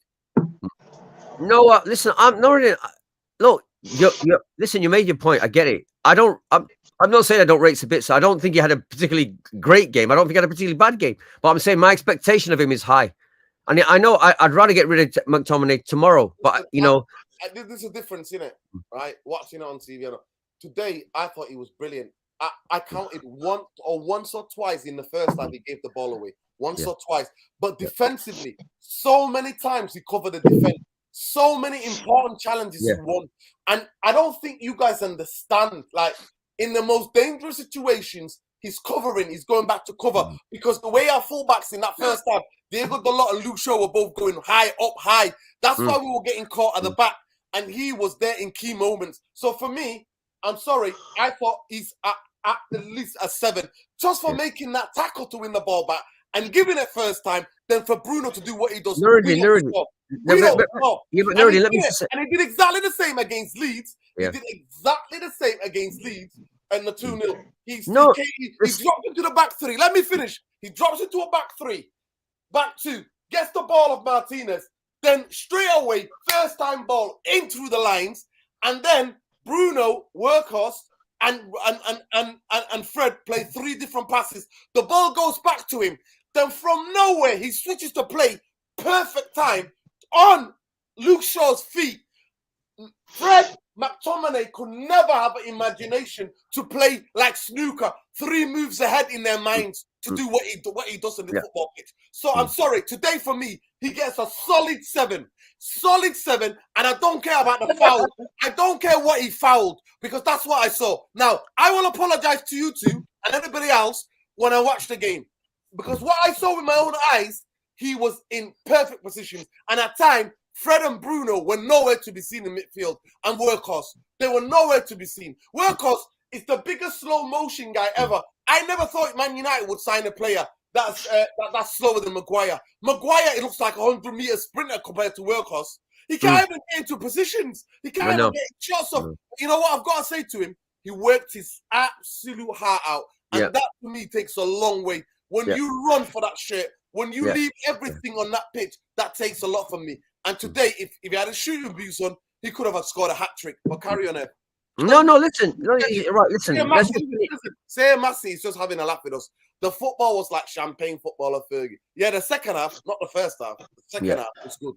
No, listen, I'm Nuruddin. Look, listen, you made your point. I get it. I'm not saying I don't rate Sabitzer. I don't think he had a particularly great game. I don't think he had a particularly bad game. But I'm saying my expectation of him is high. And I know I'd rather get rid of McTominay tomorrow. But, there's a difference in it, right? Watching it on TV. Today, I thought he was brilliant. I counted once or twice in the first time he gave the ball away. Once or twice. But defensively, so many times he covered the defense. So many important challenges he won. And I don't think you guys understand, like, in the most dangerous situations, he's going back to cover. Because the way our fullbacks in that first half, Diego Dalot and Luke Shaw were both going up high. That's why we were getting caught at the back. And he was there in key moments. So for me, I'm sorry, I thought he's at least a 7. Just for making that tackle to win the ball back and giving it first time, then for Bruno to do what he does. Nuruddin. Let me just say. And he did exactly the same against Leeds. He did exactly the same against Leeds and the 2-0. He dropped into the back 3. Let me finish. He drops into a back 3. Back 2. Gets the ball of Martinez. Then straight away, first time ball in through the lines. And then Bruno, Weghorst, and Fred play 3 different passes. The ball goes back to him. Then from nowhere, he switches to play perfect time on Luke Shaw's feet. Fred McTominay could never have an imagination to play like snooker, 3 moves ahead in their minds to do what he does on the football pitch. So I'm sorry, today for me, he gets a solid 7. Solid 7, and I don't care about the foul. I don't care what he fouled, because that's what I saw. Now, I will apologize to you two and everybody else when I watch the game, because what I saw with my own eyes, he was in perfect positions, and at times, Fred and Bruno were nowhere to be seen in midfield, and Weghorst, they were nowhere to be seen. Weghorst is the biggest slow motion guy ever. I never thought Man United would sign a player that's slower than Maguire. Maguire, it looks like a 100-meter sprinter compared to Weghorst. He can't even get into positions. He can't even get shots off. You know what I've got to say to him? He worked his absolute heart out, and that to me takes a long way. When you run for that shirt, when you leave everything on that pitch, that takes a lot from me. And today, if he had a shooting boots on, he could have scored a hat-trick. But carry on, Ed. No, listen. No, right, listen. Say Massey is just having a laugh with us. The football was like champagne football of Fergie. Yeah, the second half, not the first half. The second half was good.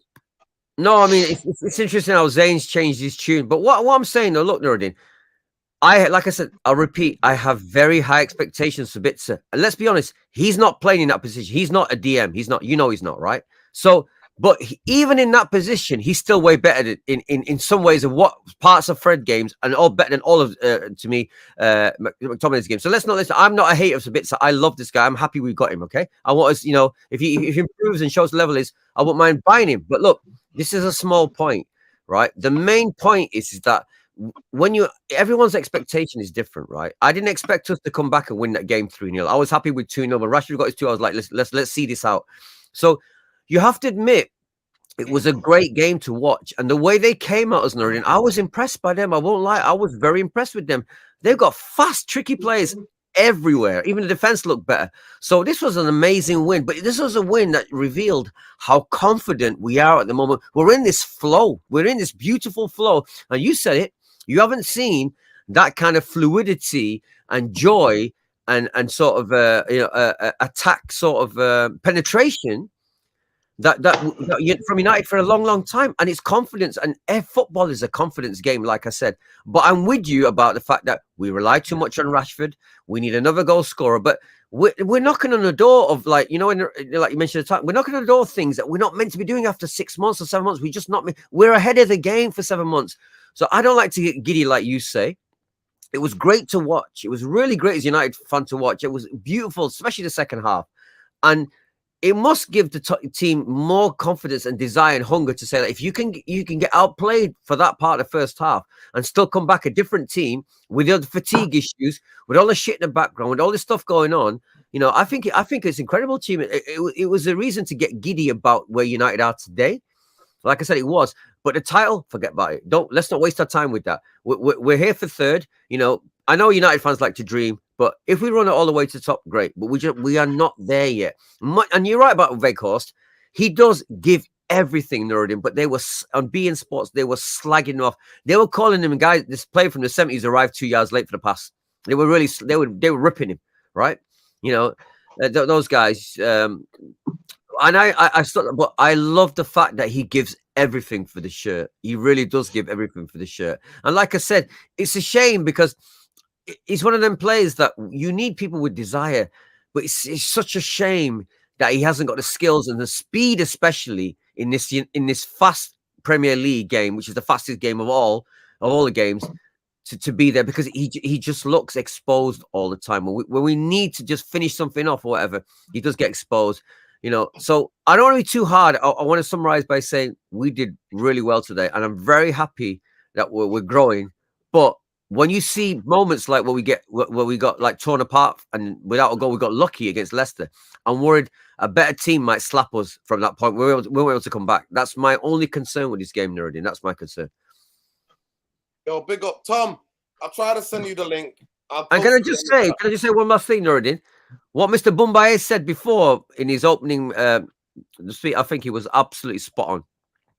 No, I mean, it's interesting how Zane's changed his tune. But what I'm saying, though, look, Nuruddin, like I said, I'll repeat, I have very high expectations for Sabitzer. And let's be honest, he's not playing in that position. He's not a DM. He's not, he's not, right? So, but even in that position, he's still way better in some ways of what parts of Fred games, and all better than all of, to me, McTominay's games. So let's not listen. I'm not a hater of Sabitzer. I love this guy. I'm happy we got him, okay? I want us, if he improves and shows the level is, I wouldn't mind buying him. But look, this is a small point, right? The main point is that when everyone's expectation is different, right? I didn't expect us to come back and win that game 3-0. I was happy with 2-0, but Rashford got his 2. I was like, let's see this out. So you have to admit, it was a great game to watch. And the way they came at us, Nuruddin, I was impressed by them. I won't lie. I was very impressed with them. They've got fast, tricky players everywhere. Even the defense looked better. So this was an amazing win. But this was a win that revealed how confident we are at the moment. We're in this flow. We're in this beautiful flow. And you said it. You haven't seen that kind of fluidity and joy and sort of attack sort of penetration that from United for a long time. And it's confidence, and football is a confidence game, like I said. But I'm with you about the fact that we rely too much on Rashford. We need another goal scorer. But we're knocking on the door of, like you mentioned at the time, we're knocking on the door of things that we're not meant to be doing after 6 months or 7 months. We're ahead of the game for 7 months. So I don't like to get giddy, like you say. It was great to watch. It was really great as United fan to watch. It was beautiful, especially the second half. And it must give the team more confidence and desire and hunger to say that if you can get outplayed for that part of the first half and still come back a different team with the fatigue issues, with all the shit in the background, with all this stuff going on, I think it's incredible team. It was a reason to get giddy about where United are today. Like I said, it was. But the title, forget about it. Let's not waste our time with that. We're here for third. I know United fans like to dream, but if we run it all the way to the top, great. But we are not there yet. And you're right about Weghorst. He does give everything, Nuruddin, but they were on beIN Sports. They were slagging him off. They were calling him guys. This player from the 70s arrived 2 years late for the pass. They were ripping him, right? Those guys. And but I love the fact that he gives everything for the shirt. He really does give everything for the shirt. And like I said, it's a shame because he's one of them players that you need people with desire, but it's such a shame that he hasn't got the skills and the speed, especially in this fast Premier League game, which is the fastest game of all the games, to be there, because he just looks exposed all the time. When we need to just finish something off or whatever, he does get exposed. So I don't want to be too hard. I want to summarize by saying we did really well today, and I'm very happy that we're growing. But when you see moments like where we got like torn apart and without a goal, we got lucky against Leicester, I'm worried a better team might slap us from that point. We weren't able to come back. That's my only concern with this game, Nuruddin. That's my concern. Yo, big up, Tom. I'll try to send you the link. And can I just say one last thing, Nuruddin? What Mr. Bumbaye said before in his opening speech, I think he was absolutely spot on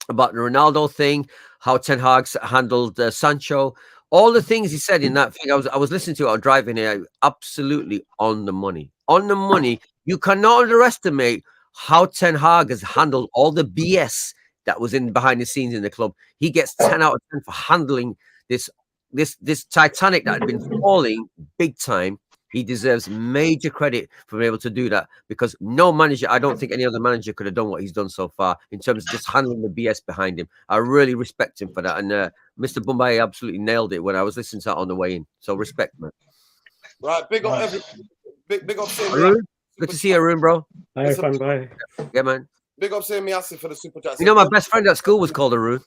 about the Ronaldo thing, how Ten Hag handled Sancho, all the things he said in that thing. I was listening to it, I was driving here, absolutely on the money. On the money. You cannot underestimate how Ten Hag has handled all the BS that was in behind the scenes in the club. He gets 10 out of 10 for handling this Titanic that had been falling big time. He deserves major credit for being able to do that, because no manager, I don't think any other manager could have done what he's done so far in terms of just handling the BS behind him. I really respect him for that. And Mr. Bombay absolutely nailed it when I was listening to that on the way in. So respect, man. Right, big up everybody. Big up Sammy. Arun, good to see you, Arun, bro. Hi, fun, bye. Yeah, man. Big up Sammy Assi for the super chat. You know, my best friend at school was called Arun.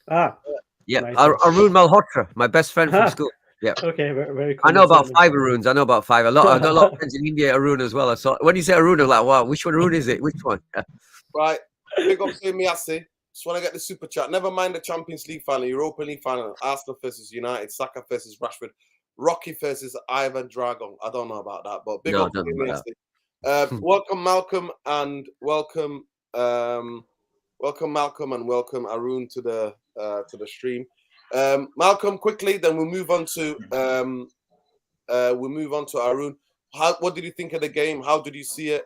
Ah, Yeah, nice. Arun Malhotra, my best friend from school. Yeah. Okay, very cool. I know about 5 Aruns. I know about 5. I've got a lot of friends in India, Arun as well. I saw when you say Arun, I'm like, wow, which one Arun is it? Which one? Right. Big up Sammy Assi. Just want to get the super chat. Never mind the Champions League final, Europa League final, Arsenal versus United, Saka versus Rashford, Rocky versus Ivan Drago. I don't know about that, but big up Sammy Assi. Welcome Malcolm and welcome Malcolm and welcome Arun to the stream. Malcolm, quickly, then we'll move on to Arun. What did you think of the game? How did you see it?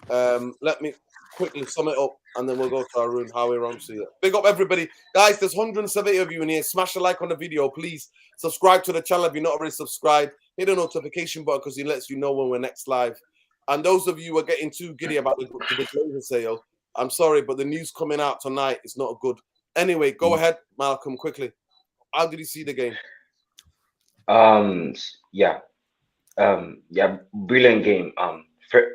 Let me quickly sum it up, and then we'll go to Arun. How we see it. Big up everybody, guys. There's 170 of you in here. Smash a like on the video, please. Subscribe to the channel if you're not already subscribed. Hit the notification button because it lets you know when we're next live. And those of you who are getting too giddy about the Glazer sale, I'm sorry, but the news coming out tonight is not good. Anyway, go ahead, Malcolm, quickly. How did you see the game? Brilliant game.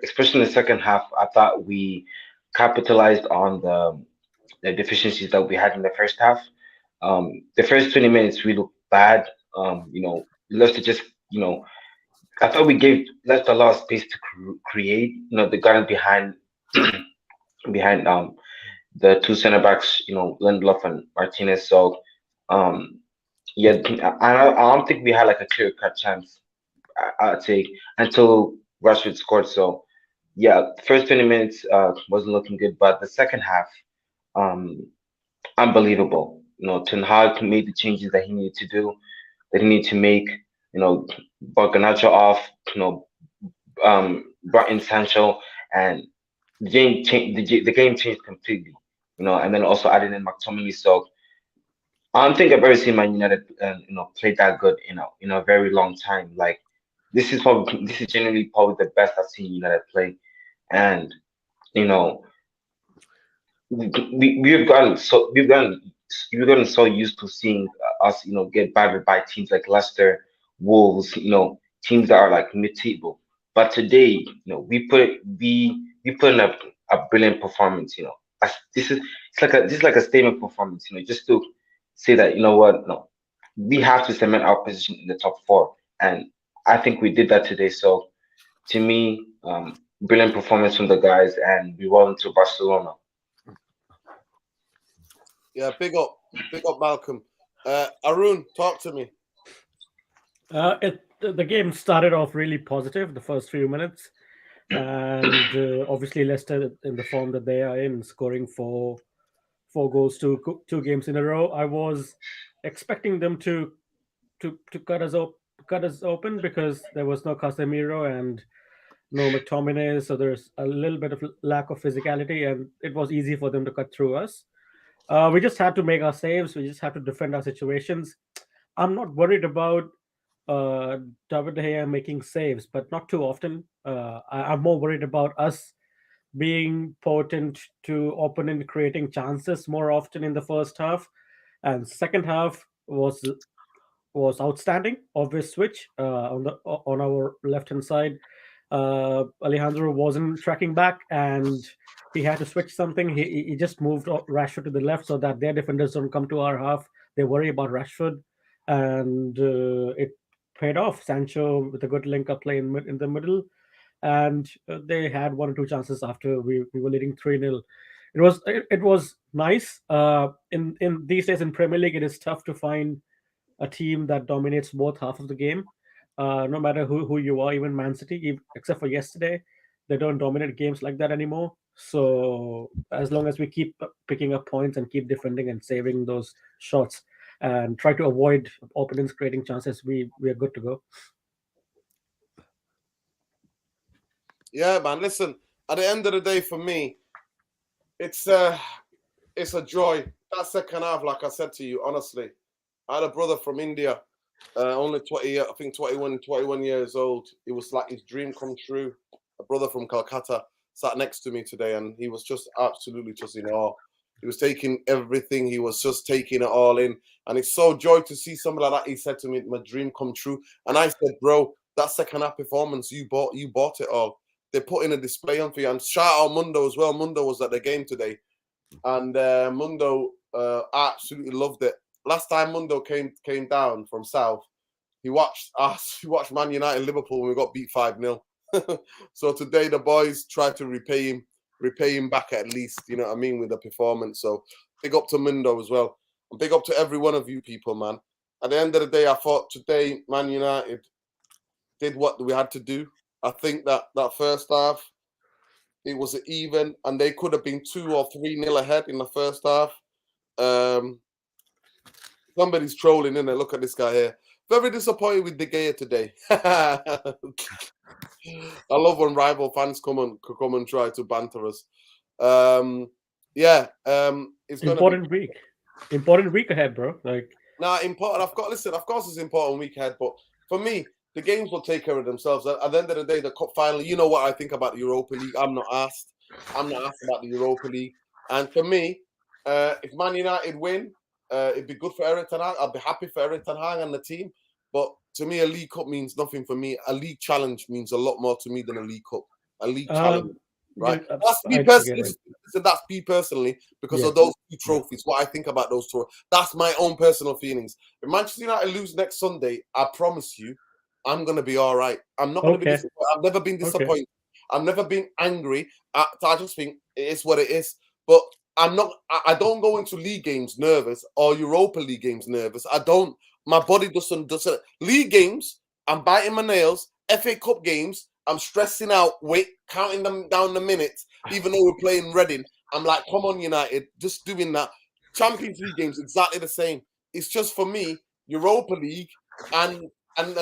Especially in the second half, I thought we capitalized on the deficiencies that we had in the first half. The first 20 minutes we looked bad. Leicester just, I thought we gave Leicester a lot of space to create. They got behind behind the two center backs, Lindelof and Martinez. So I don't think we had like a clear cut chance. I'd say until Rashford scored. So first 20 minutes wasn't looking good, but the second half, unbelievable. Ten Hag made the changes that he needed to do, that he needed to make. Brought Garnacho off. Brought in Sancho, and the game changed. The game changed completely. And then also added in McTominay. So I don't think I've ever seen Man United, play that good in a very long time. Like this is generally probably the best I've seen United play, and we've gotten so used to seeing us get battered by teams like Leicester, Wolves, teams that are like mid-table. But today, we put in a brilliant performance. This is like a statement performance. Just to say that we have to cement our position in the top 4, and I think we did that today. So to me, brilliant performance from the guys, and we won to Barcelona. Yeah, big up Malcolm. Arun, talk to me. The game started off really positive the first few minutes, and obviously Leicester in the form that they are in, scoring four goals two games in a row. I was expecting them to cut us open because there was no Casemiro and no McTominay, so there's a little bit of lack of physicality, and it was easy for them to cut through us. We just had to make our saves. We just had to defend our situations. I'm not worried about David Degea making saves, but not too often. I'm more worried about us being potent to opponent creating chances more often in the first half, and second half was outstanding. Obvious switch on our left hand side. Alejandro wasn't tracking back, and he had to switch something. He just moved Rashford to the left so that their defenders don't come to our half. They worry about Rashford, and it paid off. Sancho with a good link-up play in the middle, and they had 1 or 2 chances after we were leading 3-0. It was nice. In these days in Premier League, it is tough to find a team that dominates both half of the game. No matter who you are, even Man City, except for yesterday, they don't dominate games like that anymore. So as long as we keep picking up points and keep defending and saving those shots and try to avoid opponents creating chances, we are good to go. Yeah, man. Listen, at the end of the day, for me, it's a joy. That second half, like I said to you, honestly, I had a brother from India, only 20, I think 21 years old. It was like his dream come true. A brother from Calcutta sat next to me today, and he was just absolutely just in awe. He was taking everything. He was just taking it all in, and it's so joy to see something like that. He said to me, "My dream come true," and I said, "Bro, that second half performance, you bought it all. They put in a display on for you." And shout out Mundo as well. Mundo was at the game today, and Mundo absolutely loved it. Last time Mundo came down from South, he watched us. He watched Man United Liverpool when we got beat 5-0. So today the boys tried to repay him back at least. You know what I mean, with the performance. So big up to Mundo as well, and big up to every one of you people, man. At the end of the day, I thought today Man United did what we had to do. I think that first half, it was even, and they could have been 2 or 3-0 ahead in the first half. Somebody's trolling, innit? Look at this guy here. Very disappointed with Degea today. I love when rival fans come and try to banter us. It's important week. Important week ahead, bro. Like, important. Of course, it's important week ahead. But for me, the games will take care of themselves. At the end of the day, the cup final. You know what I think about the Europa League. I'm not asked about the Europa League. And for me, if Man United win, it'd be good for Eric Ten Hag. I'll be happy for Eric Ten Hag and the team. But to me, a League Cup means nothing for me. A League Challenge means a lot more to me than a League Cup. A League Challenge, right? That's me personally. That's me personally because of those 2 trophies. What I think about those 2. That's my own personal feelings. If Manchester United lose next Sunday, I promise you, I'm gonna be all right. I'm not gonna be disappointed. I've never been disappointed. Okay. I've never been angry. I just think it is what it is. But I'm not. I don't go into league games nervous or Europa League games nervous. I don't. My body doesn't. League games, I'm biting my nails. FA Cup games, I'm stressing out. Counting them down the minutes. Even though we're playing Reading, I'm like, come on, United, just doing that. Champions League games, exactly the same. It's just for me, Europa League and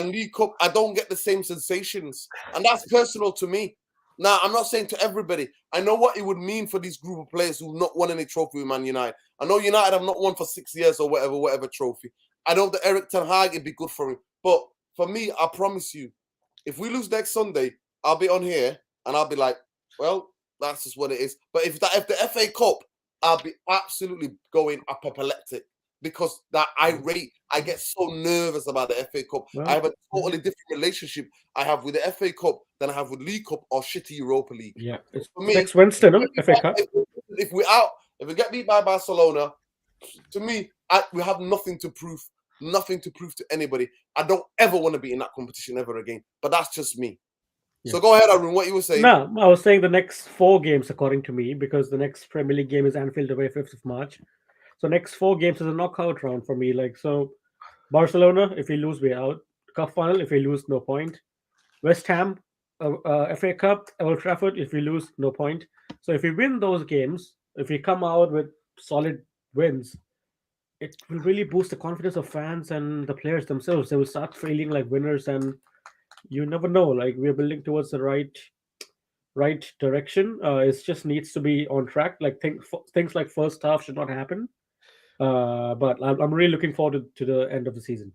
League Cup, I don't get the same sensations, and that's personal to me. Now, I'm not saying to everybody. I know what it would mean for this group of players who've not won any trophy with Man United. I know United have not won for 6 years or whatever trophy. I know that Eric Ten Hag, it'd be good for him. But for me, I promise you, if we lose next Sunday, I'll be on here and I'll be like, well, that's just what it is. But if the FA Cup, I'll be absolutely going apoplectic because I get so nervous about the FA Cup. Well, I have a totally different relationship I have with the FA Cup than I have with League Cup or shitty Europa League. Yeah, it's for me, next Wednesday, no? FA Cup. If we get beat by Barcelona, to me, we have nothing to prove. Nothing to prove to anybody. I don't ever want to be in that competition ever again. But that's just me. Yeah. So go ahead, Arun. What you were saying? No, I was saying the next 4 games, according to me, because the next Premier League game is Anfield away, 5th of March. So next 4 games is a knockout round for me. Like, so Barcelona, if we lose, we're out. Cup final, if we lose, no point. West Ham, FA Cup, Old Trafford, if we lose, no point. So if we win those games, if we come out with solid wins, it will really boost the confidence of fans and the players themselves. They will start feeling like winners, and you never know. Like, we're building towards the right direction. It just needs to be on track. Like things like first half should not happen. But I'm really looking forward to the end of the season.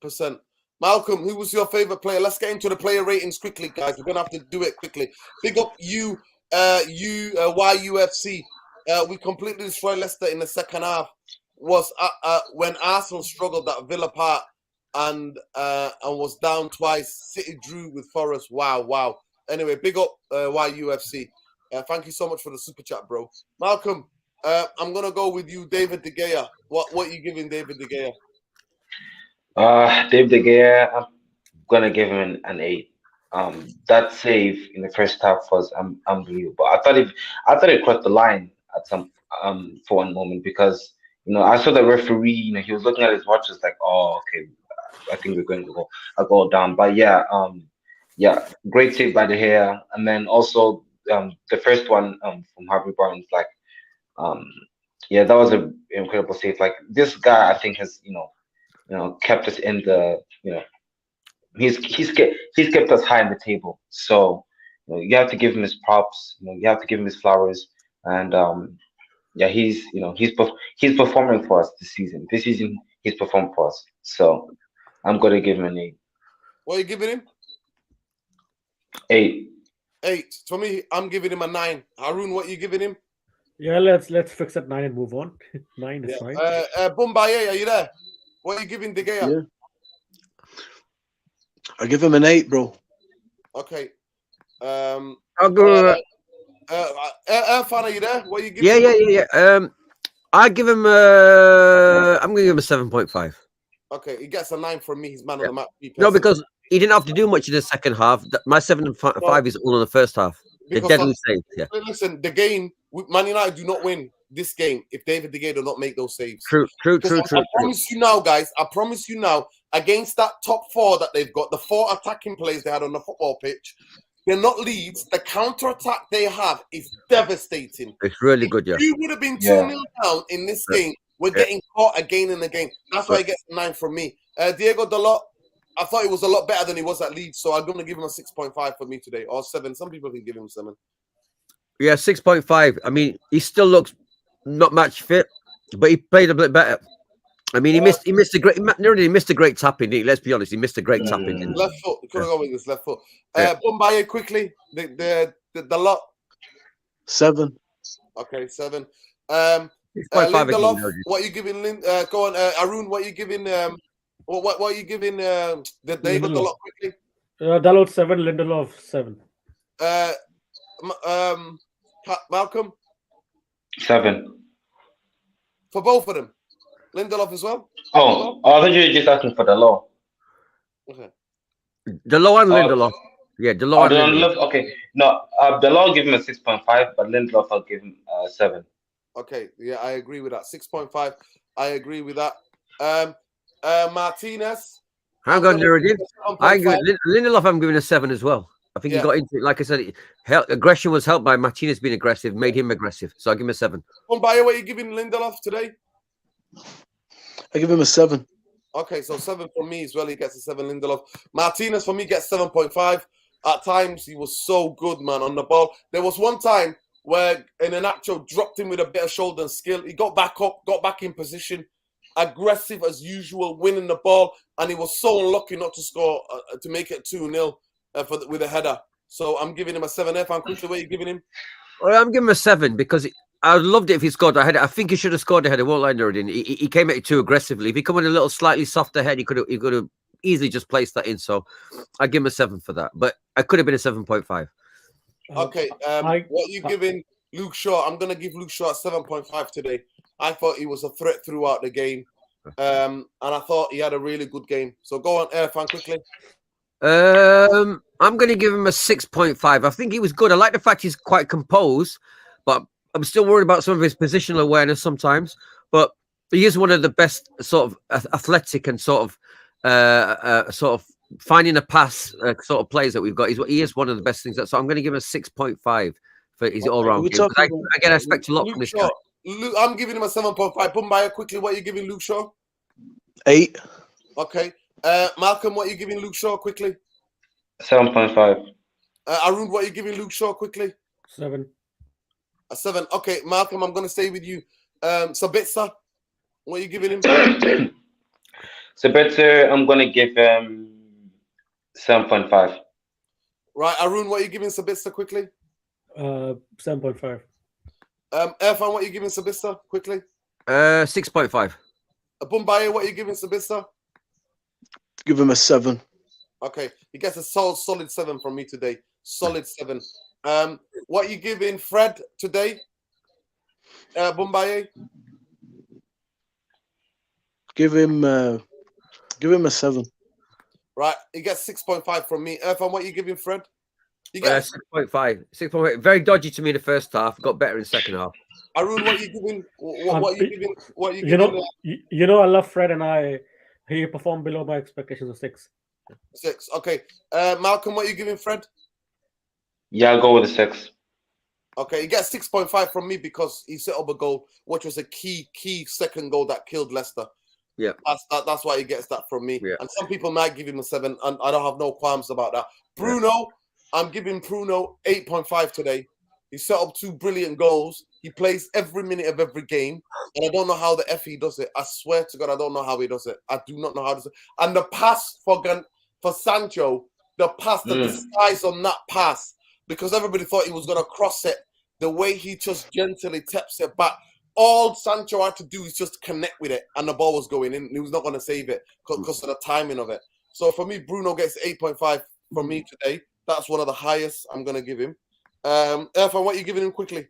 %. Malcolm, who was your favorite player? Let's get into the player ratings quickly, guys. We're gonna have to do it quickly. Big up YUFC. We completely destroyed Leicester in the second half. Was when Arsenal struggled at Villa Park and was down twice. City drew with Forest. Wow. Anyway, big up YUFC. Thank you so much for the super chat, bro. Malcolm, I'm gonna go with you, David De Gea. What are you giving David De Gea? David De Gea, I'm gonna give him an 8. That save in the first half was unbelievable. I thought it crossed the line at some for one moment because I saw the referee. He was looking at his watch, like, oh, okay, I think we're going to go down. But yeah, great save by De Gea, and then also the first one from Harvey Barnes, like, that was an incredible save. Like, this guy, I think, has kept us in the He's kept us high in the table. So you have to give him his props. You have to give him his flowers. And yeah, he's performing for us this season. This season he's performed for us. So I'm gonna give him an 8. What are you giving him? 8. 8. For me, I'm giving him a 9. Haroon, what are you giving him? Yeah, let's fix at 9 and move on. 9 is fine. Bumbaye, are you there? What are you giving Degea? Yeah. I give him an 8, bro. Okay. I'll go. Irfan, are you there? What are you giving? Yeah. I give him. I'm going to give him a 7.5. Okay, he gets a 9 from me. He's man of the match. No, because he didn't have to do much in the second half. My 7.5 is all in the first half. They're deadly safe. Yeah. Listen, the game, Man United do not win this game if David Degea does not make those saves. True. I promise you now, guys. I promise you now, against that top 4 that they've got, the 4 attacking players they had on the football pitch, they're not Leeds. The counter-attack they have is devastating. It's really good, yeah. If you would have been 2-0 down in this game, we're getting caught again and again. That's why he gets a 9 from me. Diego Dalot, I thought he was a lot better than he was at Leeds, so I'm going to give him a 6.5 for me today, or 7. Some people can give him 7. Yeah, 6.5. I mean, he still looks not match fit, but he played a bit better. I mean, he missed a great tapping. Let's be honest, he missed a great tapping. Left foot, he could have gone with his left foot. Bumbaye quickly, the lot. 7. Okay, 7. 6.5. Lindelof, what are you giving? Go on, Haroon. What are you giving? What are you giving? The David Dalot quickly. Dalot 7, Lindelof 7. Malcolm 7. for both of them. Lindelof as well. Oh, I thought you were just asking for the law. Okay. Dalot and Lindelof. Yeah, Dalot and Lindelof. Okay, no, the law give him a 6.5, but Lindelof I'll give him 7. Okay, yeah, I agree with that. 6.5. I agree with that. Martinez. Hang on, Nuruddin. Lindelof, I'm giving a 7 as well. I think he got into it. Like I said, aggression was helped by Martinez being aggressive, made him aggressive. So I give him a 7. Bumbaye, what are you giving Lindelof today? I give him a 7. Okay, so 7 for me as well. He gets a 7. Lindelof. Martinez for me gets 7.5. At times he was so good, man, on the ball. There was one time where Garnacho dropped him with a bit of shoulder and skill. He got back up, got back in position, aggressive as usual, winning the ball, and he was so unlucky not to score to make it 2-0 with a header. So I'm giving him a 7. Irfan, quickly, what are you giving him? Well, I'm giving him a 7 because I loved it if he scored a header. I think he should have scored a header. Won't lie, Nuruddin. He came at it too aggressively. If he come in a little slightly softer head, he could have easily just placed that in. So I give him a 7 for that. But I could have been a 7.5. Okay. What are you giving Luke Shaw? I'm going to give Luke Shaw a 7.5 today. I thought he was a threat throughout the game. And I thought he had a really good game. So go on, Irfan, quickly. I'm going to give him a 6.5. I think he was good. I like the fact he's quite composed, but I'm still worried about some of his positional awareness sometimes. But he is one of the best sort of athletic and sort of finding a pass sort of players that we've got. He is one of the best things. So I'm going to give him a 6.5 for his all-round game. I expect a lot from this guy. I'm giving him a 7.5. Bumbaye, quickly, what are you giving Luke Shaw? 8. Okay. Malcolm, what are you giving Luke Shaw quickly? 7.5. Haroon, what are you giving Luke Shaw quickly? 7. A 7. Okay, Malcolm, I'm going to stay with you. Sabitzer, what are you giving him? Sabitzer, I'm going to give him 7.5. Right, Haroon, what are you giving Sabitzer quickly? 7.5. Irfan, what are you giving Sabitzer quickly? 6.5. Bumbaye, what are you giving Sabitzer? Give him a 7. Okay, he gets a solid 7 from me today. Solid 7. What are you giving Fred today? Bumbaye? Give him a 7. Right, he gets 6.5 from me. Irfan, what are you giving Fred? You get 6.5. 6.5. Very dodgy to me in the first half. Got better in the second half. Haroon, what are you giving? What are you giving? What are you giving? You know, I love Fred, and he performed below my expectations of 6. 6. Okay. Malcolm, what are you giving Fred? Yeah, I'll go with a 6. Okay, he gets 6.5 from me because he set up a goal, which was a key second goal that killed Leicester. Yeah. That's why he gets that from me. Yeah. And some people might give him a 7, and I don't have no qualms about that. Bruno, I'm giving Bruno 8.5 today. He set up 2 brilliant goals. He plays every minute of every game. And I don't know how the F he does it. I swear to God, I don't know how he does it. I do not know how to do it. And the pass for Sancho, the pass, the disguise on that pass, because everybody thought he was going to cross it, the way he just gently taps it back. All Sancho had to do is just connect with it, and the ball was going in. He was not going to save it because of the timing of it. So for me, Bruno gets 8.5 from me today. That's one of the highest I'm going to give him. Irfan, what are you giving him quickly?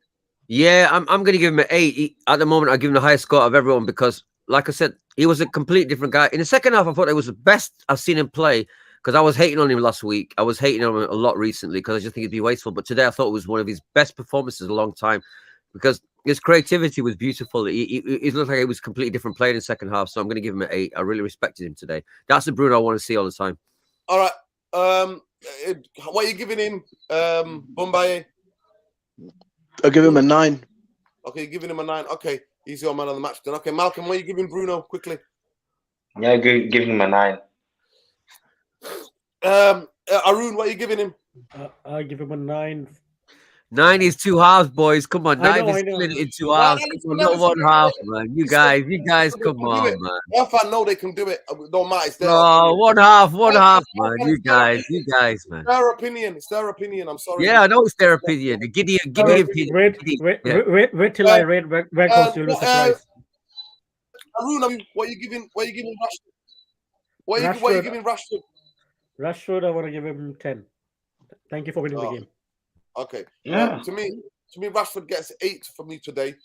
Yeah, I'm going to give him an 8. At the moment, I give him the highest score of everyone because, like I said, he was a complete different guy. In the second half, I thought it was the best I've seen him play because I was hating on him last week. I was hating on him a lot recently because I just think he'd be wasteful. But today, I thought it was one of his best performances in a long time because his creativity was beautiful. He looked like he was a completely different player in the second half. So I'm going to give him an 8. I really respected him today. That's the Bruno I want to see all the time. All right. What are you giving him, Boumbaye? I'll give him a 9. Okay, you're giving him a 9. Okay, he's your man of the match then. Okay, Malcolm, what are you giving Bruno quickly? Yeah, give him a 9. Arun, what are you giving him? I give him a 9. 9 is 2 halves, boys. Come on, 9 is I know. split in 2 halves. Come on, not 1 half, man. You guys, come on, man. If I know they can do it, don't matter. It's their No, 1 half, man. You guys, man. It's their opinion. It's their opinion. I'm sorry. Yeah, I know it's their opinion. Giddy opinion. Wait till I read Weghorst. You'll be surprised. Arun, what are you giving Rashford? What are you giving Rashford? Rashford, I want to give him 10. Thank you for winning the game. Okay. Yeah. To me, Rashford gets 8 for me today.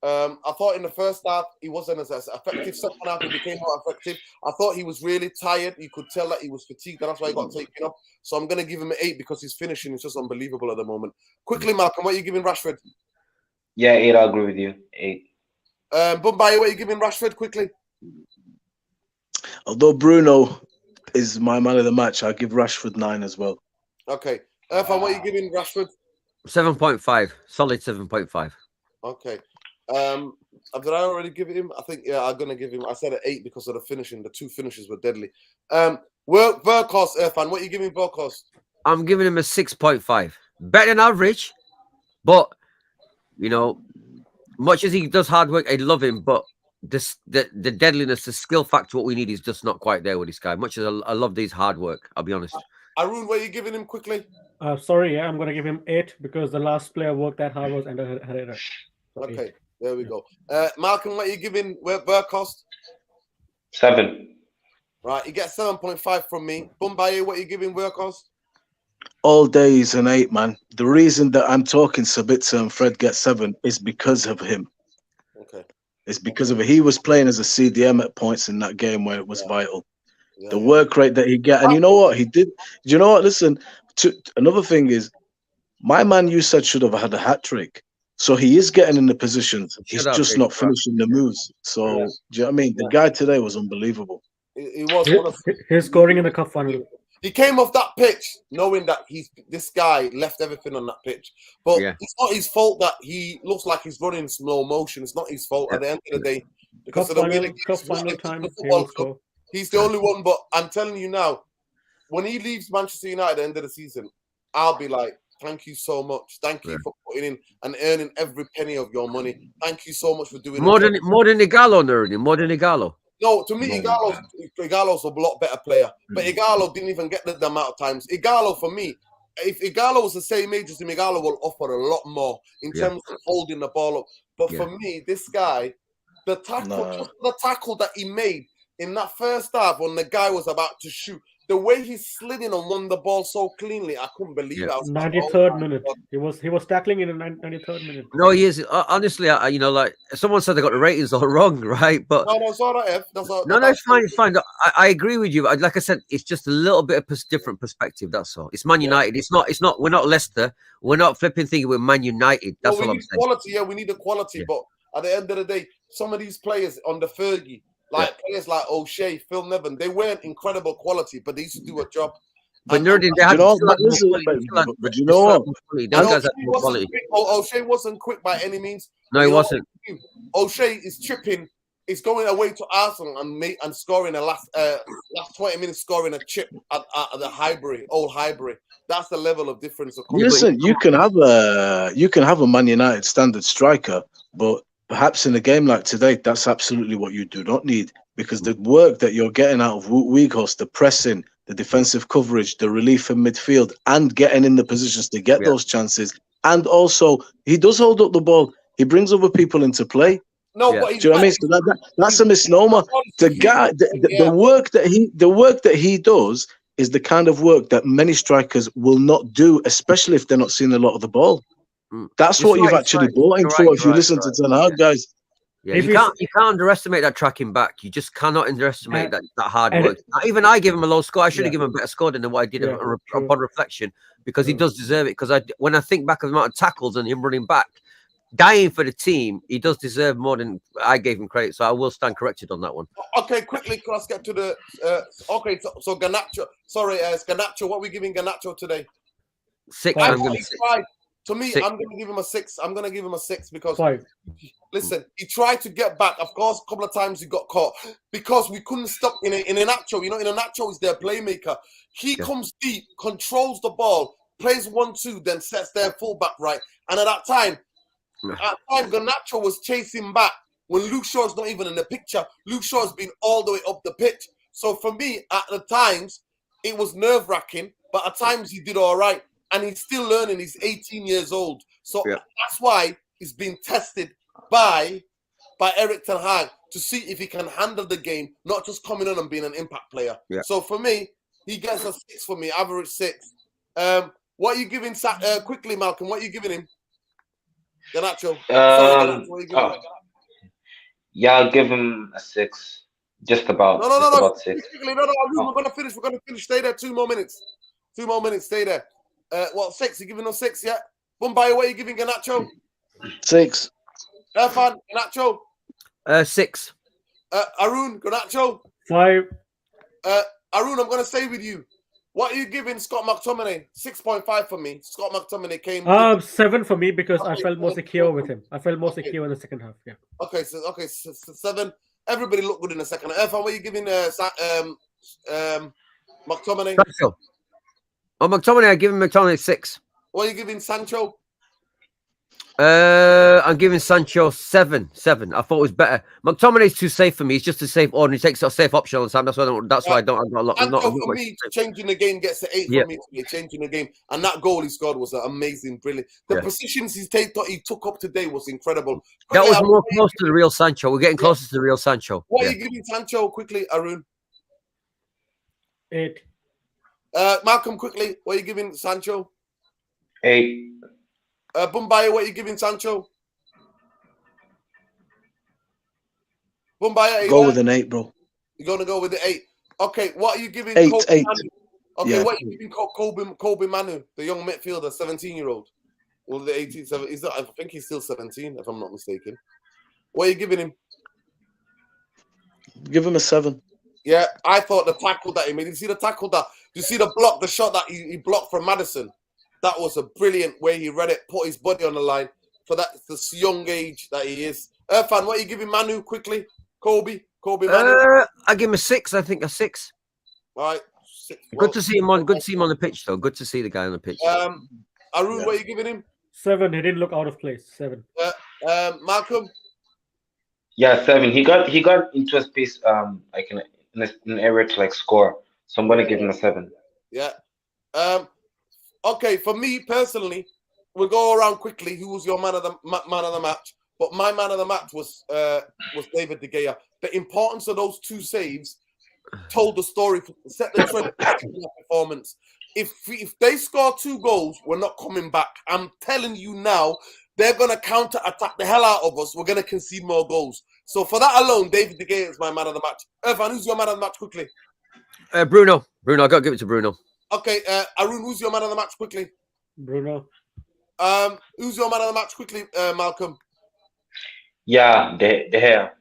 I thought in the first half he wasn't as effective. Second half he became more effective. I thought he was really tired. You could tell that he was fatigued, and that's why he got taken off. So I'm going to give him an 8 because his finishing is just unbelievable at the moment. Quickly, Malcolm, what are you giving Rashford? Yeah, 8. I agree with you. 8. Boumbaye, what are you giving Rashford? Quickly. Although Bruno is my man of the match, I'll give Rashford 9 as well. Okay. Irfan, what are you giving Rashford? 7.5. Solid 7.5. Okay. Did I already give him? I think, yeah, I'm going to give him. I said an 8 because of the finishing. The 2 finishes were deadly. Weghorst, Irfan, what are you giving Weghorst? I'm giving him a 6.5. Better than average, but, you know, much as he does hard work, I love him, but the deadliness, the skill factor, what we need is just not quite there with this guy. Much as I love these hard work, I'll be honest. Arun, what are you giving him quickly? Sorry, I'm going to give him 8 because the last player worked that hard was Ander Herrera. Okay, there we go. Malcolm, what are you giving Weghorst? 7. Right, you get 7.5 from me. Boumbaye, what are you giving Weghorst? All day is an 8, man. The reason that I'm talking Sabitzer and Fred get 7 is because of him. Okay. It's because of it. He was playing as a CDM at points in that game where it was vital. The work rate that he get, and you know what he did. Do you know what? Listen, another thing is, my man you said should have had a hat trick. So he is getting in the positions. He's just not finishing the moves. So do you know what I mean? The guy today was unbelievable. He was. His scoring in the cup final. He came off that pitch knowing that this guy left everything on that pitch. But it's not his fault that he looks like he's running in slow motion. It's not his fault at the end of the day. Because cup of the final time, he's the only one. But I'm telling you now, when he leaves Manchester United at the end of the season, I'll be like, thank you so much. Thank you for putting in and earning every penny of your money. Thank you so much for doing more than Igalo, earning more than Igalo. No, to me, Igalo's a lot better player. But Igalo didn't even get the amount of times. Igalo, for me, if Igalo was the same age as him, Igalo will offer a lot more in terms of holding the ball up. But for me, this guy, the tackle that he made in that first half when the guy was about to shoot, the way he slid in and won the ball so cleanly, I couldn't believe it. 93rd minute. He was tackling in the 93rd minute. No, he is. Honestly, you know, like someone said they got the ratings all wrong, right? But no, it's all right, Ev. No, it's fine. It's fine. I agree with you. Like I said, it's just a little bit of different perspective. That's all. It's Man United. It's not. We're not Leicester. We're not flipping thinking we're Man United. That's all I'm saying. Quality, we need the quality. But at the end of the day, some of these players under Fergie, players like O'Shea, Phil Nevin, they weren't incredible quality, but they used to do a job. But Nurdin, they had but you know what? O'Shea wasn't quick by any means. No, he wasn't. O'Shea is chipping is going away to Arsenal and scoring a last 20 minutes, scoring a chip at the Old Highbury. That's the level of difference. Listen, you can have a Man United standard striker, but perhaps in a game like today, that's absolutely what you do not need, because the work that you're getting out of Weghorst, the pressing, the defensive coverage, the relief in midfield, and getting in the positions to get those chances, and also he does hold up the ball. He brings other people into play. No, but do you know what I mean? So that's a misnomer. The work that he does is the kind of work that many strikers will not do, especially if they're not seeing a lot of the ball. That's what you've actually bought him for. If you listen to Ten Hag, guys. Yeah, you can't underestimate that tracking back. You just cannot underestimate that hard work. Even I give him a low score. I should have given him a better score than what I did upon reflection, because he does deserve it. Because when I think back of the amount of tackles and him running back, dying for the team, he does deserve more than I gave him credit. So I will stand corrected on that one. Okay, quickly, let's get to the. So Garnacho. Sorry, Garnacho. What are we giving Garnacho today? 6. I'm I'm going to 6. To me, 6. I'm going to give him a 6. I'm going to give him a 6 because, listen, he tried to get back. Of course, a couple of times he got caught because we couldn't stop in a Nacho. You know, in a Nacho is their playmaker. He comes deep, controls the ball, plays 1-2, then sets their fullback right. And at that time, Garnacho was chasing back when Luke Shaw's not even in the picture. Luke Shaw's been all the way up the pitch. So for me, at the times, it was nerve-wracking, but at times he did all right. And he's still learning. He's 18 years old. So that's why he's being tested by Eric Ten Hag to see if he can handle the game, not just coming on and being an impact player. Yeah. So for me, he gets a 6 for me, average 6. What are you giving, quickly, Malcolm? What are you giving him? Garnacho. Garnacho, what are you giving him? Yeah, I'll give him a 6. Just about. No. About 6. Quickly, no. We're going to finish. We're going to finish. Stay there. 2 more minutes. 2 more minutes. Stay there. 6? You giving us 6? Yeah. Mumbai, what are you giving Garnacho? 6. Irfan, Garnacho? 6. Arun, Garnacho? 5. Arun, I'm going to stay with you. What are you giving Scott McTominay? 6.5 for me. Scott McTominay came. 7 for me because I felt more secure with him. I felt more secure in the second half. Yeah. Okay, so 7. Everybody looked good in the second half. Irfan, what are you giving McTominay? Sancho. Oh, McTominay, I give him McTominay 6. What are you giving Sancho? I'm giving Sancho 7. I thought it was better. McTominay's too safe for me. He's just a safe order. He takes a safe option all the time. That's why I don't. I've got a lot. Sancho for me, changing the game gets an 8 for me. Changing the game, and that goal he scored was amazing, brilliant. The positions he took up today was incredible. That was more close to the real Sancho. We're getting closer to the real Sancho. What are you giving Sancho quickly, Arun? 8. Malcolm, quickly, what are you giving Sancho? 8. Bumbaya, what are you giving Sancho? Bumbaya, go with an 8, bro. You're going to go with the 8. Okay, what are you giving 8? Okay, what are you giving Kobe Manu, the young midfielder, 17-year-old? Well, the 18, I think he's still 17, if I'm not mistaken. What are you giving him? Give him a 7. Yeah, I thought the tackle that he made. Did you see the tackle that? Did you see the block, the shot that he blocked from Madison? That was a brilliant way he read it, put his body on the line for this young age that he is. Irfan, what are you giving Manu quickly? Kobe Manu? I give him a 6. I think a 6. All right. 6. Good to see him on. Good to see him on the pitch, though. Good to see the guy on the pitch. Arun, what are you giving him? 7. He didn't look out of place. 7. Malcolm? Yeah, 7. He got into a space like in an area to score. So I'm gonna give him a 7. Yeah. Okay, for me personally, we'll go around quickly. Who was your man of the match? But my man of the match was David Degea. The importance of those 2 saves told the story, set the trend for performance. If they score 2 goals, we're not coming back. I'm telling you now, they're gonna counter-attack the hell out of us. We're gonna concede more goals. So for that alone, David Degea is my man of the match. Irfan, who's your man of the match quickly? Bruno. I got to give it to Bruno. Okay, Arun, who's your man of the match quickly? Bruno. Who's your man of the match quickly, Malcolm? Yeah, Degea.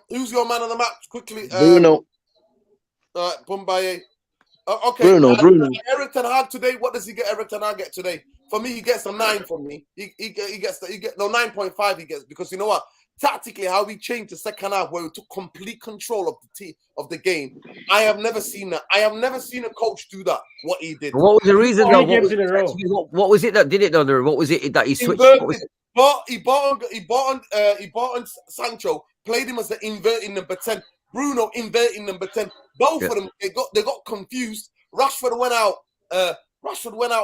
Who's your man of the match quickly? Bruno. Bumbaye. Okay. Bruno. Eric Ten Hag today. What does Eric Ten Hag get today? For me, he gets a 9 from me. He gets 9.5. He gets, because you know what? tactically how we changed the second half, where we took complete control of the game. I have never seen that. I have never seen a coach do that. What he did. What was the reason though? Games in a row. What was it that did it though? What was it that he switched? He bought on Sancho, played him as the inverting number 10. Bruno inverting number 10. Both of them they got confused. Rashford went out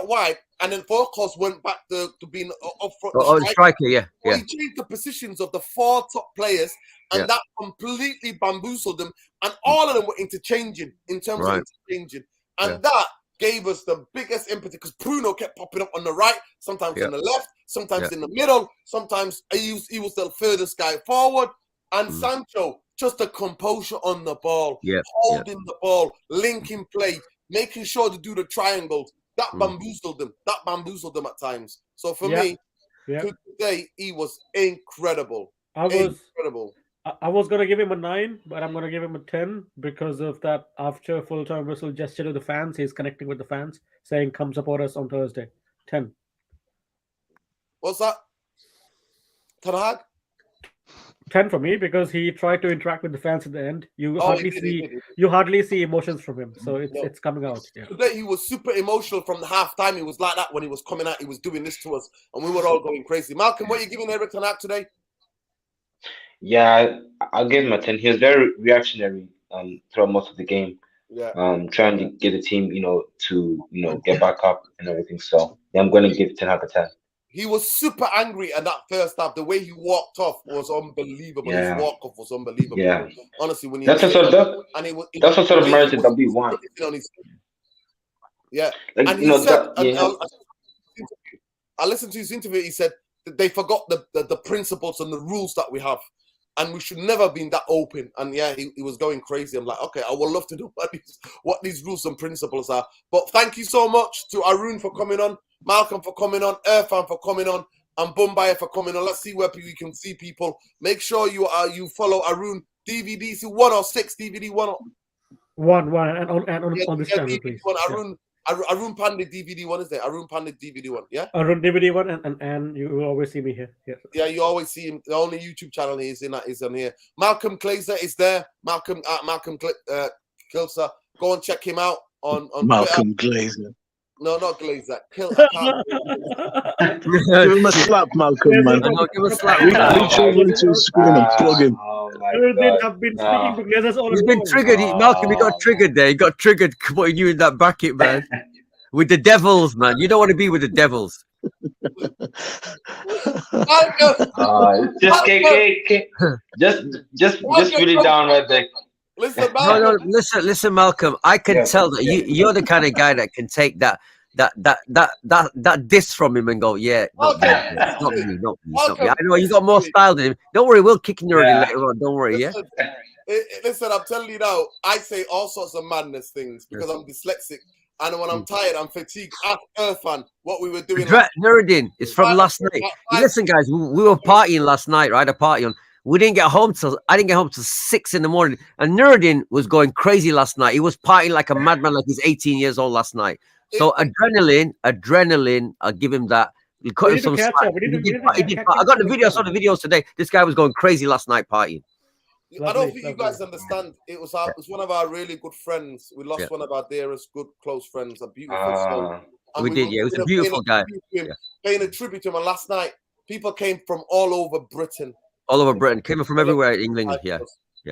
wide, and then Weghorst went back to being up front. Striker, yeah. He changed the positions of the 4 top players, and that completely bamboozled them. And all of them were interchanging in terms of interchanging, and that gave us the biggest impetus, because Bruno kept popping up on the right, sometimes on the left, sometimes in the middle, sometimes he was the furthest guy forward. And Sancho, just the composure on the ball, holding the ball, linking play, making sure to do the triangles. That bamboozled them. That bamboozled them at times. So for me, today, he was incredible. Incredible. I was going to give him a 9, but I'm going to give him a 10 because of that after full-time whistle gesture to the fans. He's connecting with the fans, saying, come support us on Thursday. 10. What's that? Ten Hag? 10 for me, because he tried to interact with the fans at the end. You hardly see emotions from him, so it's coming out. Yeah. Today he was super emotional from the half-time. He was like that when he was coming out. He was doing this to us, and we were all going crazy. Malcolm, what are you giving Eric Ten Hag today? Yeah, I'll give him a 10. He was very reactionary throughout most of the game. Yeah. Trying to get the team, to get back up and everything. So yeah, I'm going to give Ten Hag a 10. He was super angry at that first half. The way he walked off was unbelievable. Yeah. His walk off was unbelievable. Yeah. Honestly, when he that's what sort of merited that we won. Yeah. Like, and he said, I listened to his interview. He said that they forgot the principles and the rules that we have, and we should never have been that open. And yeah, he was going crazy. I'm like, okay, I would love to know what these rules and principles are. But thank you so much to Arun for coming on, Malcolm for coming on, Irfan for coming on, and Bombay for coming on. Let's see where we can see people. Make sure you follow Arun. DVDs 106, DVD 101. One and on this channel, please. Arun Pandit DVD 1 is there? Arun Pandit DVD 1, yeah? Arun DVD 1, and you will always see me here. Yeah, you always see him. The only YouTube channel he is in is on here. Malcolm Glazer is there. Malcolm Glazer. Go and check him out on Malcolm Twitter. Glazer. No, not Glazer. Give him a slap, Malcolm, man. Give him a slap. Reach over into his screen and plug him. I've been speaking to Glazers all He's been triggered. Malcolm, he got triggered there. He got triggered putting you in that bracket, man. With the devils, man. You don't want to be with the devils. Just really down right there. Listen, Malcolm. Listen, Malcolm. I can tell that you're the kind of guy that can take that diss from him and go, not me. I know you got more style than him. Don't worry, we'll kick you already later on. Don't worry, Listen, I'm telling you now, I say all sorts of madness things because I'm dyslexic. And when I'm tired, I'm fatigued. Ask Irfan what we were doing. Nuruddin, it's from last night. Listen, guys, we were partying last night, right? I didn't get home till 6 in the morning. And Nuruddin was going crazy last night. He was partying like a madman, like he's 18 years old last night. So adrenaline, I'll give him that. He cut him some slack. I got the video. I saw the videos today. This guy was going crazy last night partying. I don't think you guys understand. It was one of our really good friends. We lost one of our dearest, good, close friends. A beautiful soul. We did, yeah. It was a beautiful guy. Paying a tribute to him. And last night, people came from all over Britain. All over Britain. Came from everywhere in England, yeah.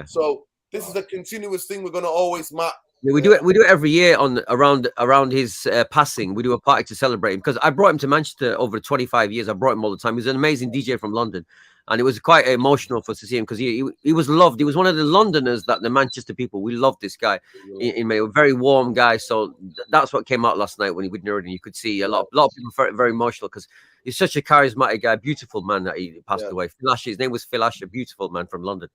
So this is a continuous thing. We're going to always match. Yeah, we do it every year around his passing. We do a party to celebrate him because I brought him to Manchester over 25 years. I brought him all the time. He was an amazing DJ from London, and it was quite emotional for us to see him because he was loved. He was one of the Londoners that the Manchester people, we loved this guy. In a very warm guy. So that's what came out last night when he was Nuruddin. You could see a lot of people felt very emotional because he's such a charismatic guy, beautiful man that he passed away. His name was Phil Asher, beautiful man from London.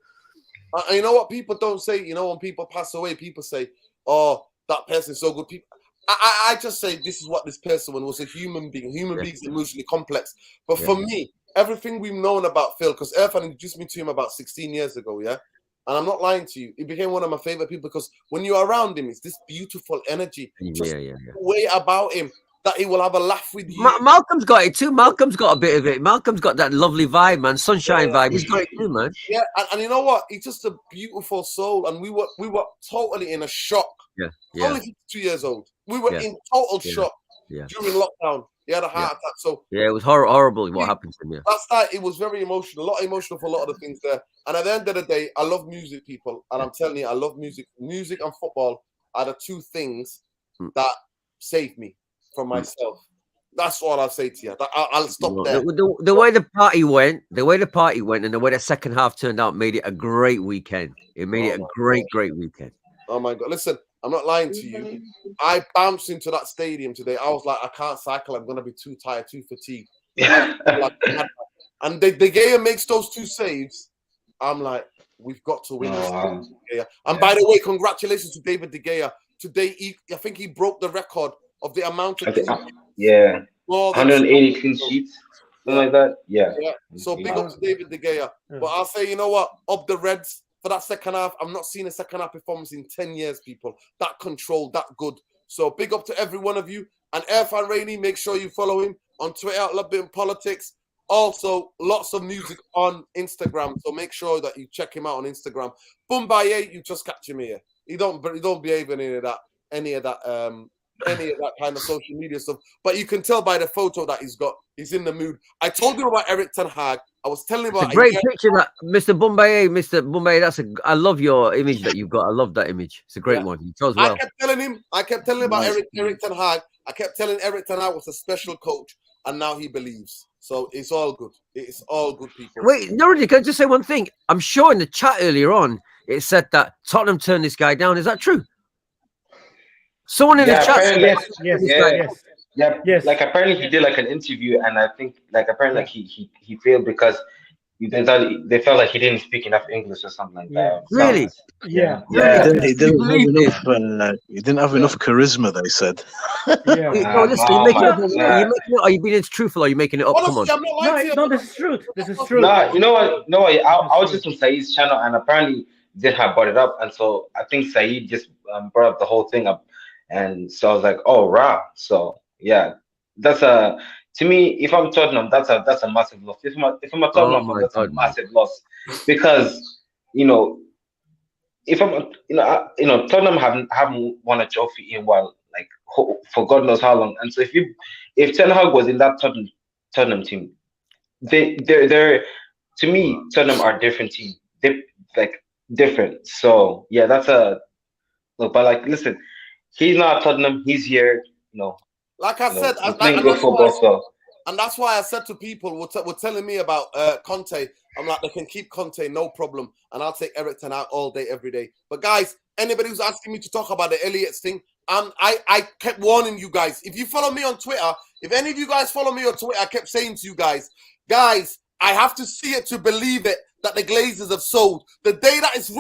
You know what people don't say? You know, when people pass away, people say, "Oh, that person's so good." People, I just say this is what this person was, a human being. Human beings are emotionally complex. But for me, everything we've known about Phil, because Irfan introduced me to him about 16 years ago, and I'm not lying to you. He became one of my favorite people because when you're around him, it's this beautiful energy. Just way about him. that he will have a laugh with you. Malcolm's got it too. Malcolm's got a bit of it. Malcolm's got that lovely vibe, man. Sunshine vibe. He's got it too, man. Yeah, and you know what? He's just a beautiful soul, and we were totally in a shock. Yeah. Only 52 years old. We were in total shock during lockdown. He had a heart attack. So yeah, it was horrible what happened to him. Yeah. Last night it was very emotional, a lot emotional for a lot of the things there. And at the end of the day, I love music, people, and I'm telling you, I love music. Music and football are the two things that saved me from myself. That's all I'll say to you. I'll stop there. The way the party went, and the way the second half turned out made it a great weekend. It made it a great weekend. Oh my God! Listen, I'm not lying to you. I bounced into that stadium today. I was like, I can't cycle. I'm gonna be too tired, too fatigued. And Degea makes those two saves. I'm like, we've got to win. And by the way, congratulations to David Degea. Today, I think he broke the record of the amount of 180 clean sheets, something like that. Yeah. So big up to David Degea. But I'll say, you know what? Up the Reds for that second half. I'm not seeing a second half performance in 10 years, people. That control, that good. So big up to every one of you. And Irfan Rainey, make sure you follow him on Twitter, Love Bit in Politics. Also, lots of music on Instagram. So make sure that you check him out on Instagram. Bumbaye, you just catch him here. He don't behave in any of that kind of social media stuff. But you can tell by the photo that he's got. He's in the mood. I told you about Eric Ten Hag. I was telling him about a great picture, that Mr. Bumbaye. I love your image that you've got. I love that image. It's a great one. He chose well. I kept telling him about Eric Ten Hag. I kept telling Eric Ten Hag was a special coach, and now he believes. So it's all good. It's all good, people. Wait, Nordy, can I just say one thing? I'm sure in the chat earlier on, it said that Tottenham turned this guy down. Is that true? Someone in the chat said yes. Like apparently he did like an interview, and I think like apparently like he failed because they felt like he didn't speak enough English or something like that. Really? Yeah. He didn't have enough charisma, they said. Are you being truthful or are you making it up? Honestly, come on. No, this is truth. This is true. Nah, you know what? No, I was just on Saeed's channel, and apparently they had brought it up, and so I think Saeed just brought up the whole thing up, and so I was like, oh, wow. So yeah, that's to me, if I'm Tottenham, that's a massive loss. If I'm a Tottenham, that's a massive loss, because if I'm Tottenham haven't won a trophy in for God knows how long, and so if Ten Hag was in that Tottenham team, they're to me Tottenham are a different team. They're like different. So yeah, that's but like listen, he's not Tottenham. He's here. Like I said, and that's why I said to people, were telling me about Conte. I'm like, they can keep Conte, no problem, and I'll take Eric Ten Hag all day, every day. But guys, anybody who's asking me to talk about the Elliott's thing, I kept warning you guys. If you follow me on Twitter, if any of you guys follow me on Twitter, I kept saying to you guys, I have to see it to believe it that the Glazers have sold. The day that it's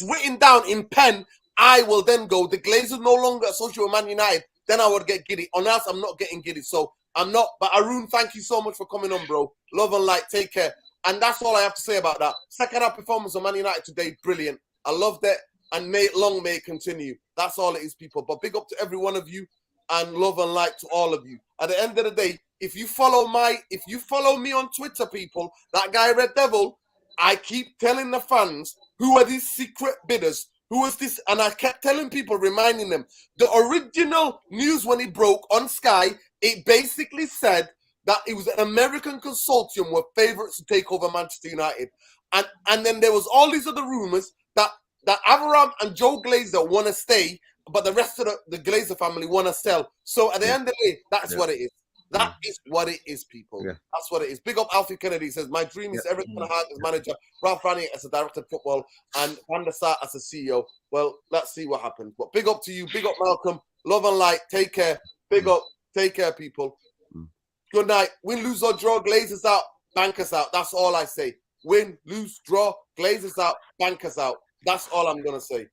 written down in pen, I will then go, the Glazers no longer associated with Man United. Then I would get giddy. Or else I'm not getting giddy. So I'm not. But Arun, thank you so much for coming on, bro. Love and light. Take care. And that's all I have to say about that. Second half performance of Man United today, brilliant. I loved it. And may it continue. That's all it is, people. But big up to every one of you. And love and light to all of you. At the end of the day, if you follow me on Twitter, people, that guy Red Devil, I keep telling the fans who are these secret bidders. Who is this? And I kept telling people, reminding them, the original news when it broke on Sky, it basically said that it was an American consortium were favorites to take over Manchester United. And then there was all these other rumors that Avram and Joe Glazer want to stay, but the rest of the Glazer family want to sell. So at the end of the day, that's what it is. That is what it is, people. Yeah. That's what it is. Big up Alfie Kennedy says, my dream is Eric Ten Hag as manager, Ralph Ranieri as a director of football, and Van der Sar as a CEO. Well, let's see what happens. But big up to you. Big up, Malcolm. Love and light. Take care. Big up. Take care, people. Good night. Win, lose, or draw. Glazers out. Bankers out. That's all I say. Win, lose, draw. Glazers out. Bankers out. That's all I'm going to say.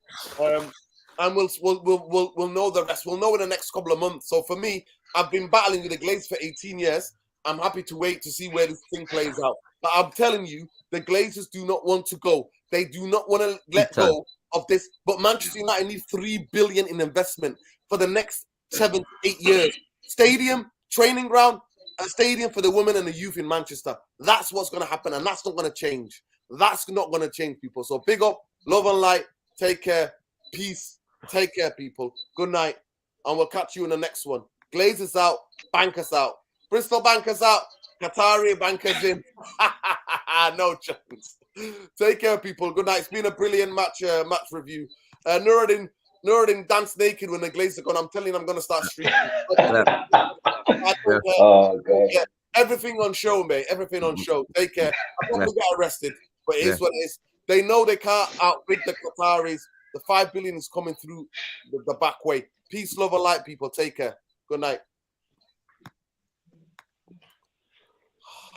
And we'll know the rest. We'll know in the next couple of months. So for me, I've been battling with the Glazers for 18 years. I'm happy to wait to see where this thing plays out. But I'm telling you, the Glazers do not want to go. They do not want to let go of this. But Manchester United need $3 billion in investment for the next 7 to 8 years. stadium, training ground, a stadium for the women and the youth in Manchester. That's what's going to happen, and that's not going to change. That's not going to change, people. So big up, love and light. Take care. Peace. Take care, people. Good night. And we'll catch you in the next one. Glazers out. Bankers out. Bristol bankers out. Qatari bankers in. No chance. Take care, people. Good night. It's been a brilliant match review. Nuruddin danced naked when the Glazers are gone. I'm telling you, I'm going to start streaming. Oh, God. Yeah, everything on show, mate. Everything on show. Take care. I hope we get arrested, but it is what it is. They know they can't outbid the Qataris. The 5 billion is coming through the back way. Peace, love, and light, people. Take care. Good night.